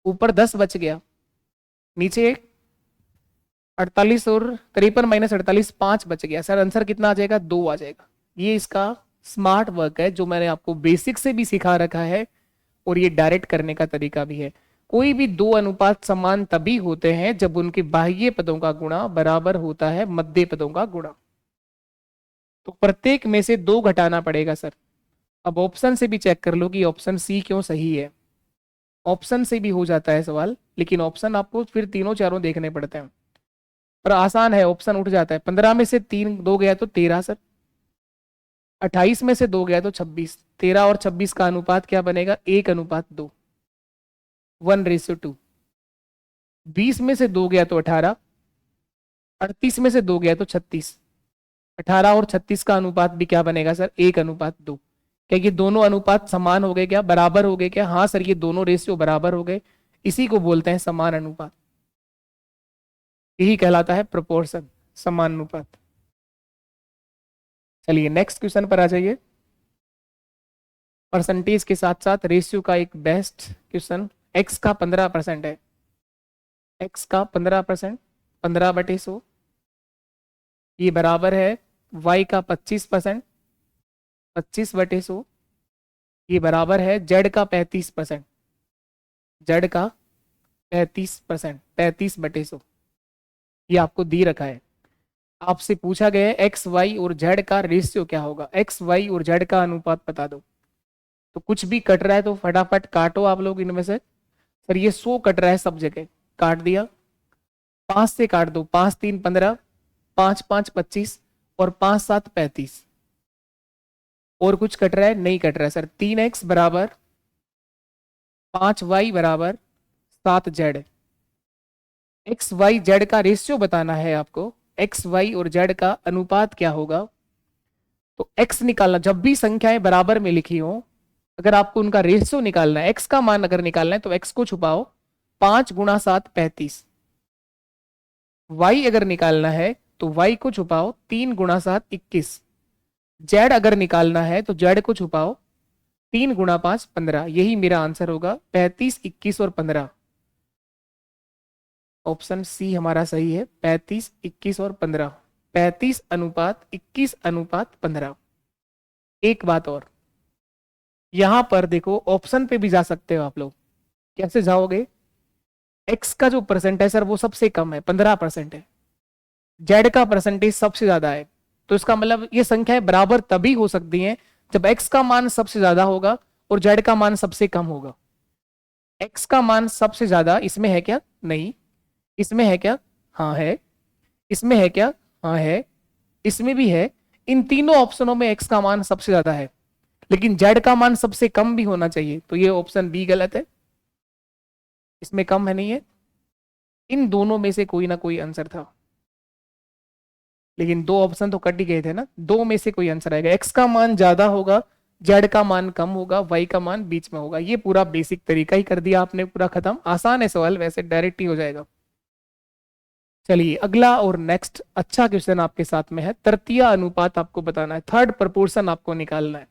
ऊपर 10 बच गया, नीचे 48 और 53 माइनस 48 5 बच गया सर। आंसर कितना आ जाएगा, 2 आ जाएगा। ये इसका स्मार्ट वर्क है जो मैंने आपको बेसिक से भी सिखा रखा है, और ये डायरेक्ट करने का तरीका भी है। कोई भी दो अनुपात समान तभी होते हैं जब उनके बाह्य पदों का गुणा बराबर होता है मध्य पदों का गुणा। तो प्रत्येक में से 2 घटाना पड़ेगा सर। अब ऑप्शन से भी चेक कर लो कि ऑप्शन सी क्यों सही है। ऑप्शन से भी हो जाता है सवाल, लेकिन ऑप्शन आपको फिर तीनों चारों देखने पड़ते हैं, पर आसान है, ऑप्शन उठ जाता है। 15 में से 3 2 गया तो 13 सर, 28 में से 2 गया तो 26, 13 और 26 का अनुपात क्या बनेगा, 1:2, 1:2। 20 में से 2 गया तो 18, 38 में से 2 गया तो 36, 18 और 36 का अनुपात भी क्या बनेगा सर, 1:2। क्या ये दोनों अनुपात समान हो गए, क्या बराबर हो गए क्या, हाँ सर ये दोनों रेशियो बराबर हो गए, इसी को बोलते हैं समान अनुपात, यही कहलाता है प्रोपोर्शन, समान अनुपात। चलिए नेक्स्ट क्वेश्चन पर आ जाइए। परसेंटेज के साथ साथ रेशियो का एक बेस्ट क्वेश्चन। एक्स का 15% है, एक्स का 15%, 15/100, ये बराबर है वाई का 25%, 25/100, ये बराबर है जेड का 35%, जेड का 35%, 35/100, ये आपको दी रखा है। आपसे पूछा गया है एक्स वाई और जेड का रेशियो क्या होगा, एक्स वाई और जेड का अनुपात बता दो। तो कुछ भी कट रहा है तो फटाफट काटो आप लोग इनमें से। सर ये 100 कट रहा है सब जगह, काट दिया, 5 से काट दो, 5 3 15, 5 5 25 और 5 7 35। और कुछ कट रहा है, नहीं कट रहा है सर। 3x बराबर 5y बराबर 7z। एक्स वाई जेड का रेशियो बताना है आपको, एक्स वाई और जेड का अनुपात क्या होगा। तो x निकालना, जब भी संख्याएं बराबर में लिखी हो, अगर आपको उनका रेशियो निकालना है, x का मान अगर निकालना है तो x को छुपाओ, 5 × 7 35। y अगर निकालना है तो y को छुपाओ, 3 × 7 21। जेड अगर निकालना है तो जेड को छुपाओ, 3 × 5 15। यही मेरा आंसर होगा, 35 21 और 15। ऑप्शन सी हमारा सही है, 35, 21 और 15। 35:21:15। एक बात और, यहां पर देखो ऑप्शन पे भी जा सकते हो आप लोग। कैसे जाओगे? एक्स का जो परसेंट है सर वो सबसे कम है, 15% है। जेड का परसेंटेज सबसे ज्यादा है। तो इसका मतलब ये संख्याएं बराबर तभी हो सकती हैं जब एक्स का मान सबसे ज्यादा होगा और जेड का मान सबसे कम होगा। एक्स का मान सबसे ज्यादा इसमें है क्या? नहीं। इसमें है क्या? हाँ है। इसमें है क्या? हाँ है। इसमें भी है। इन तीनों ऑप्शनों में एक्स का मान सबसे ज्यादा है, लेकिन जेड का मान सबसे कम भी होना चाहिए, तो ये ऑप्शन बी गलत है। इसमें कम है, नहीं है। इन दोनों में से कोई ना कोई आंसर था, लेकिन दो ऑप्शन तो कट ही गए थे ना। दो में से कोई आंसर आएगा। एक्स का मान ज्यादा होगा, जेड का मान कम होगा, वाई का मान बीच में होगा। ये पूरा बेसिक तरीका ही कर दिया आपने, पूरा खत्म। आसान है सवाल, वैसे डायरेक्ट ही हो जाएगा। चलिए अगला और नेक्स्ट अच्छा क्वेश्चन आपके साथ में है। तृतीय अनुपात आपको बताना है, थर्ड प्रपोर्शन आपको निकालना है।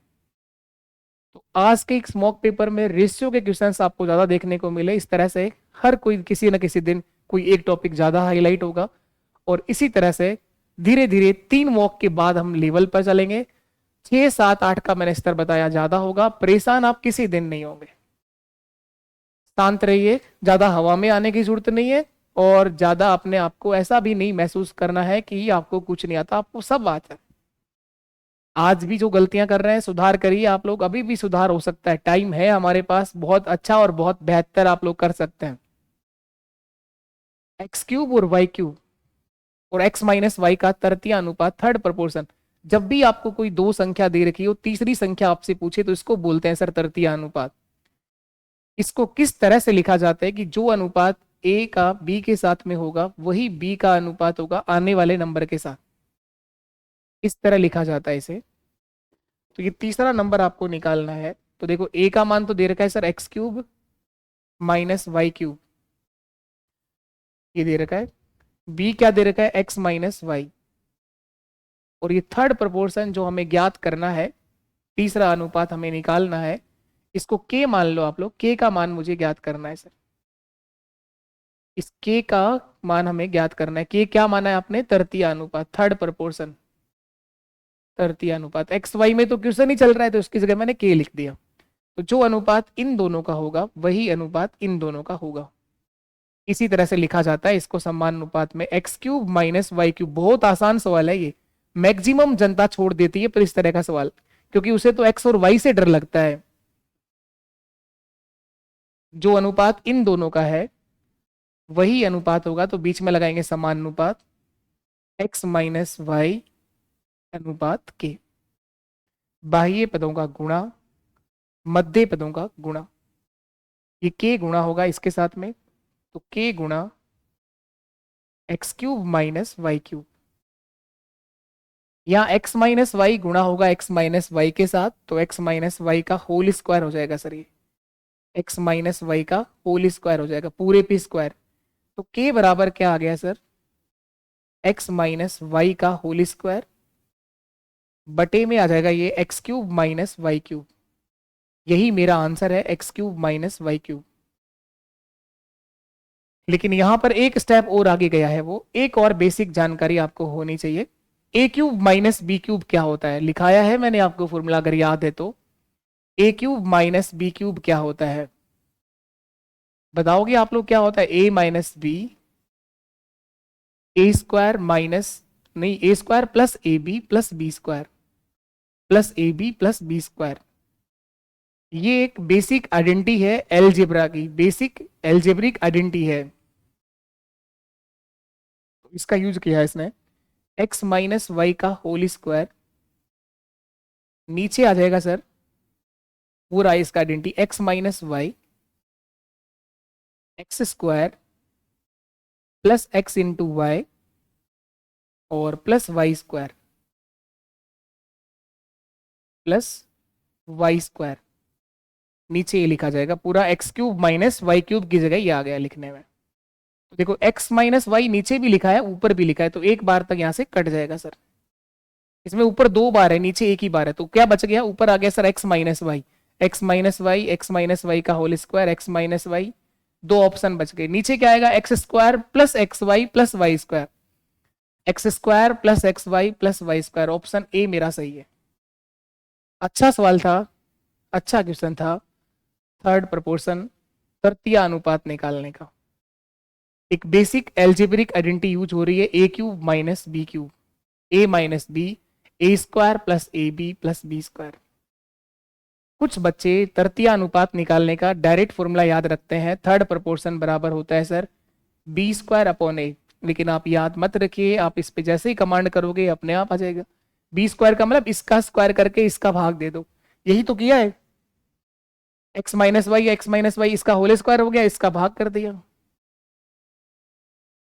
तो आज के एक मॉक पेपर में रेशियो के क्वेश्चंस आपको ज्यादा देखने को मिले। इस तरह से हर कोई किसी न किसी दिन कोई एक टॉपिक ज्यादा हाईलाइट होगा, और इसी तरह से धीरे धीरे 3 मॉक के बाद हम लेवल पर चलेंगे। 6, 7, 8 का मैंने स्तर बताया, ज्यादा होगा। परेशान आप किसी दिन नहीं होंगे। शांत रहिए, ज्यादा हवा में आने की जरूरत नहीं है, और ज्यादा अपने आप को ऐसा भी नहीं महसूस करना है कि आपको कुछ नहीं आता, आपको सब आता है। आज भी जो गलतियां कर रहे हैं सुधार करिए आप लोग, अभी भी सुधार हो सकता है, टाइम है हमारे पास। बहुत अच्छा और बहुत बेहतर आप लोग कर सकते हैं। एक्स क्यूब और वाई क्यूब और एक्स माइनस वाई का तृतीय अनुपात, थर्ड प्रपोर्शन। जब भी आपको कोई दो संख्या दे रखी हो, तीसरी संख्या आपसे पूछे, तो इसको बोलते हैं सर तृतीय अनुपात। इसको किस तरह से लिखा जाता है कि जो अनुपात ए का बी के साथ में होगा वही बी का अनुपात होगा आने वाले नंबर के साथ। इस तरह लिखा जाता है इसे। तो ये तीसरा नंबर आपको निकालना है। तो देखो ए का मान तो दे रखा है sir x cube minus y cube, ये दे रखा है। बी क्या दे रखा है? X minus y. और ये थर्ड प्रोपोर्शन जो हमें ज्ञात करना है, तीसरा अनुपात हमें निकालना है। इसको के मान लो आप लोग, के का मान मुझे ज्ञात करना है सर। इस के का मान हमें ज्ञात करना है। के क्या माना है आपने? तृतीय अनुपात, थर्ड प्रोपोर्शन, तृतीय अनुपात। एक्स वाई में तो क्वेश्चन ही चल रहा है, तो उसकी जगह मैंने के लिख दिया। तो जो अनुपात इन दोनों का होगा वही अनुपात इन दोनों का होगा। इसी तरह से लिखा जाता है इसको समान अनुपात में। X cube minus y cube, बहुत आसान सवाल है ये। मैक्सिमम जनता छोड़ देती है पर इस तरह का सवाल, क्योंकि उसे तो एक्स और वाई से डर लगता है। जो अनुपात इन दोनों का है वही अनुपात होगा, तो बीच में लगाएंगे समान अनुपात, एक्स माइनस वाई अनुपात के। बाह्य पदों का गुणा, मध्य पदों का गुणा। ये के गुणा होगा इसके साथ में, तो के गुणा x cube minus y cube. यहाँ एक्स माइनस वाई गुणा होगा एक्स माइनस वाई के साथ, तो एक्स माइनस वाई का होल स्क्वायर हो जाएगा सर। ये एक्स माइनस वाई का होल स्क्वायर हो जाएगा, पूरे पे स्क्वायर। तो के बराबर क्या आ गया सर? एक्स माइनस वाई का होल स्क्वायर बटे में आ जाएगा ये x cube minus y cube. यही मेरा आंसर है, x cube minus y cube. लेकिन यहां पर एक स्टेप और आगे गया है, वो एक और बेसिक जानकारी आपको होनी चाहिए। ए क्यूब माइनस बी क्यूब क्या होता है? लिखाया है मैंने आपको फॉर्मूला, अगर याद है तो। A cube minus b cube क्या होता है? बताओगे आप लोग क्या होता है? A minus b, a square minus, नहीं, a square plus a b plus b square plus a b plus b square. ये एक बेसिक आइडेंटिटी है एलजेब्रा की, बेसिक एल्जेब्रिक आइडेंटिटी है। इसका यूज किया है इसने। एक्स माइनस वाई का होल स्क्वायर, नीचे आ जाएगा सर पूरा इसका identity, x minus y x square plus x into y और plus y square plus y square. नीचे ये लिखा जाएगा पूरा, x cube minus y cube की जगह ये आ गया लिखने में। तो देखो एक्स माइनस वाई नीचे भी लिखा है ऊपर भी लिखा है, तो एक बार तक यहां से कट जाएगा सर। इसमें ऊपर 2 बार है, नीचे एक ही बार है, तो क्या बच गया? ऊपर आ गया sir x minus y, x minus y, x minus y का whole square, x minus y दो ऑप्शन बच गए। नीचे क्या आएगा, x square plus x y plus y square, x square plus x y plus y square. Option a मेरा सही है। अच्छा सवाल था, अच्छा क्वेश्चन था। थर्ड प्रोपोर्शन, तृतीय अनुपात निकालने का एक बेसिक एल्जेब्रिक आइडेंटिटी यूज हो रही है, a cube minus b cube, a minus b, a square plus a b plus b square. कुछ बच्चे तृतीय अनुपात निकालने का डायरेक्ट फॉर्मूला याद रखते हैं, थर्ड प्रोपोर्शन बराबर होता है सर बी स्क्वायर अपॉन ए। लेकिन आप याद मत रखिए, आप इस पे जैसे ही कमांड करोगे अपने आप आ जाएगा। बी स्क्वायर का मतलब इसका स्क्वायर करके इसका भाग दे दो, यही तो किया है। एक्स माइनस वाई इसका होल स्क्वायर हो गया, इसका भाग कर दिया।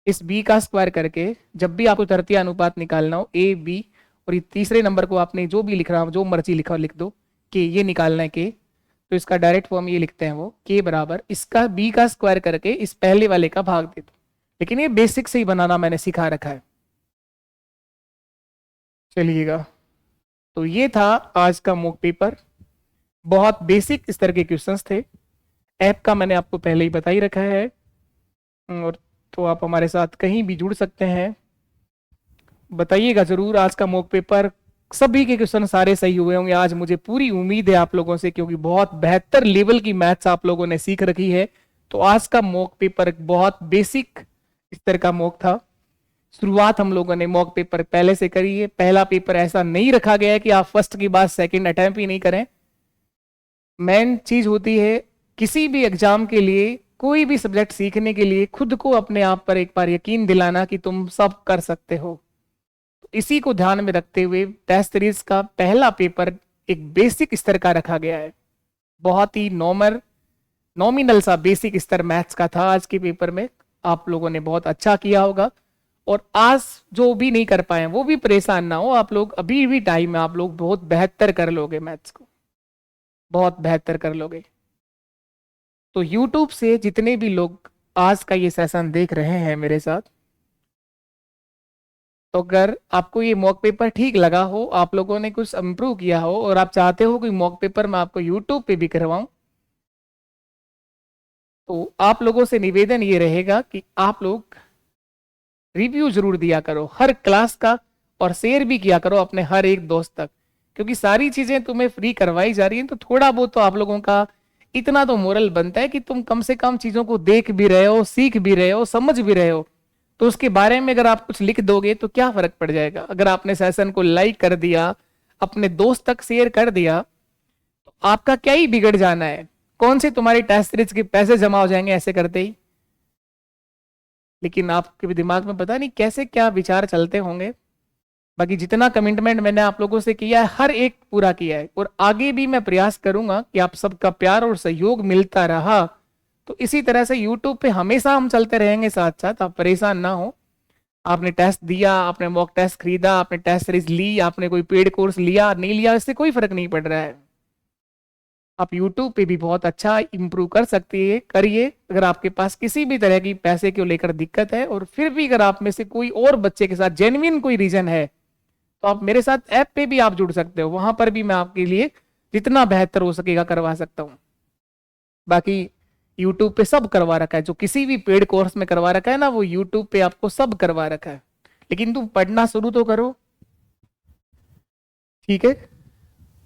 इस b का स्क्वायर करके जब भी आपको तृतीय अनुपात निकालना हो, ए बी, और ये तीसरे नंबर को आपने जो भी लिख रहा हो, जो मर्जी लिखा लिख दो कि ये निकालना है के, तो इसका डायरेक्ट फॉर्म ये लिखते हैं वो के बराबर इसका b का स्क्वायर करके इस पहले वाले का भाग दे दो। लेकिन ये बेसिक से ही बनाना मैंने सिखा रखा है। चलिएगा, तो ये था आज का मॉक पेपर। बहुत बेसिक इस तरह के क्वेश्चंस थे। ऐप का मैंने आपको पहले ही बता ही रखा है, और तो आप हमारे साथ कहीं भी जुड़ सकते हैं। बताइएगा जरूर आज का मॉक पेपर, सभी के क्वेश्चन सारे सही हुए होंगे आज, मुझे पूरी उम्मीद है आप लोगों से, क्योंकि बहुत बेहतर लेवल की मैथ्स आप लोगों ने सीख रखी है। तो आज का मॉक पेपर एक बहुत बेसिक इस तरह का मॉक था। शुरुआत हम लोगों ने मॉक पेपर पहले से करी है। पहला पेपर ऐसा नहीं रखा गया है कि आप फर्स्ट के बाद सेकंड अटेम्प्ट ही नहीं करें। मेन चीज होती है किसी भी एग्जाम के लिए, कोई भी सब्जेक्ट सीखने के लिए, खुद को अपने आप पर एक बार यकीन दिलाना कि तुम सब कर सकते हो। इसी को ध्यान में रखते हुए टेस्ट सीरीज का पहला पेपर एक बेसिक स्तर का रखा गया है। बहुत ही नॉमिनल सा बेसिक स्तर मैथ्स का था आज के पेपर में। आप लोगों ने बहुत अच्छा किया होगा, और आज जो भी नहीं कर पाए वो भी परेशान ना हो, आप लोग अभी भी टाइम है, आप लोग बहुत बेहतर कर लोगे, मैथ्स को बहुत बेहतर कर लोगे। तो YouTube से जितने भी लोग आज का ये सेशन देख रहे हैं मेरे साथ, तो अगर आपको ये मॉक पेपर ठीक लगा हो, आप लोगों ने कुछ इंप्रूव किया हो, और आप चाहते हो कि मॉक पेपर मैं आपको YouTube पे भी करवाऊं, तो आप लोगों से निवेदन ये रहेगा कि आप लोग रिव्यू जरूर दिया करो हर क्लास का, और शेयर भी किया करो अपने हर एक दोस्त तक, क्योंकि सारी चीजें तुम्हें फ्री करवाई जा रही हैं। तो थोड़ा बहुत तो आप लोगों का इतना तो मोरल बनता है कि तुम कम से कम चीजों को देख भी रहे हो, सीख भी रहे हो, समझ भी रहे हो। तो उसके बारे में अगर आप कुछ लिख दोगे तो क्या फर्क पड़ जाएगा। अगर आपने सेशन को लाइक कर दिया, अपने दोस्त तक शेयर कर दिया, तो आपका क्या ही बिगड़ जाना है। कौन से तुम्हारी टेस्ट सीरीज के पैसे जमा हो जाएंगे ऐसे करते ही। लेकिन आपके दिमाग में पता नहीं कैसे क्या विचार चलते होंगे। बाकी जितना कमिटमेंट मैंने आप लोगों से किया है, हर एक पूरा किया है, और आगे भी मैं प्रयास करूंगा कि आप सबका प्यार और सहयोग मिलता रहा। तो इसी तरह से YouTube पे हमेशा हम चलते रहेंगे साथ साथ, आप परेशान ना हो। आपने टेस्ट दिया, आपने मॉक टेस्ट खरीदा, आपने टेस्ट सीरीज ली, आपने कोई पेड कोर्स लिया नहीं लिया, इससे कोई फर्क नहीं पड़ रहा है। आप YouTube पे भी बहुत अच्छा इंप्रूव कर सकती है, करिए। अगर आपके पास किसी भी तरह की पैसे को लेकर दिक्कत है, और फिर भी अगर आप में से कोई और बच्चे के साथ जेन्युइन कोई रीजन है, तो आप मेरे साथ ऐप पे भी आप जुड़ सकते हो। वहां पर भी मैं आपके लिए जितना बेहतर हो सकेगा करवा सकता हूं। बाकी YouTube पे सब करवा रखा है, जो किसी भी पेड कोर्स में करवा रखा है ना, वो YouTube पे आपको सब करवा रखा है। लेकिन तुम पढ़ना शुरू तो करो, ठीक है।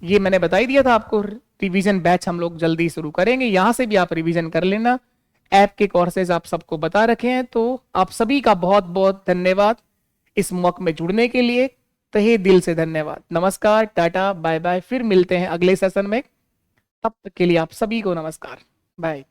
ये मैंने बता ही दिया था आपको, रिवीजन बैच हम लोग जल्दी शुरू करेंगे, यहां से भी आप रिवीजन कर लेना। ऐप के कोर्सेज आप सबको बता रखे हैं। तो आप सभी का बहुत बहुत धन्यवाद इस मॉक में जुड़ने के लिए, तहे दिल से धन्यवाद। नमस्कार, टाटा, बाय बाय, फिर मिलते हैं अगले सेशन में। तब तक के लिए आप सभी को नमस्कार, बाय।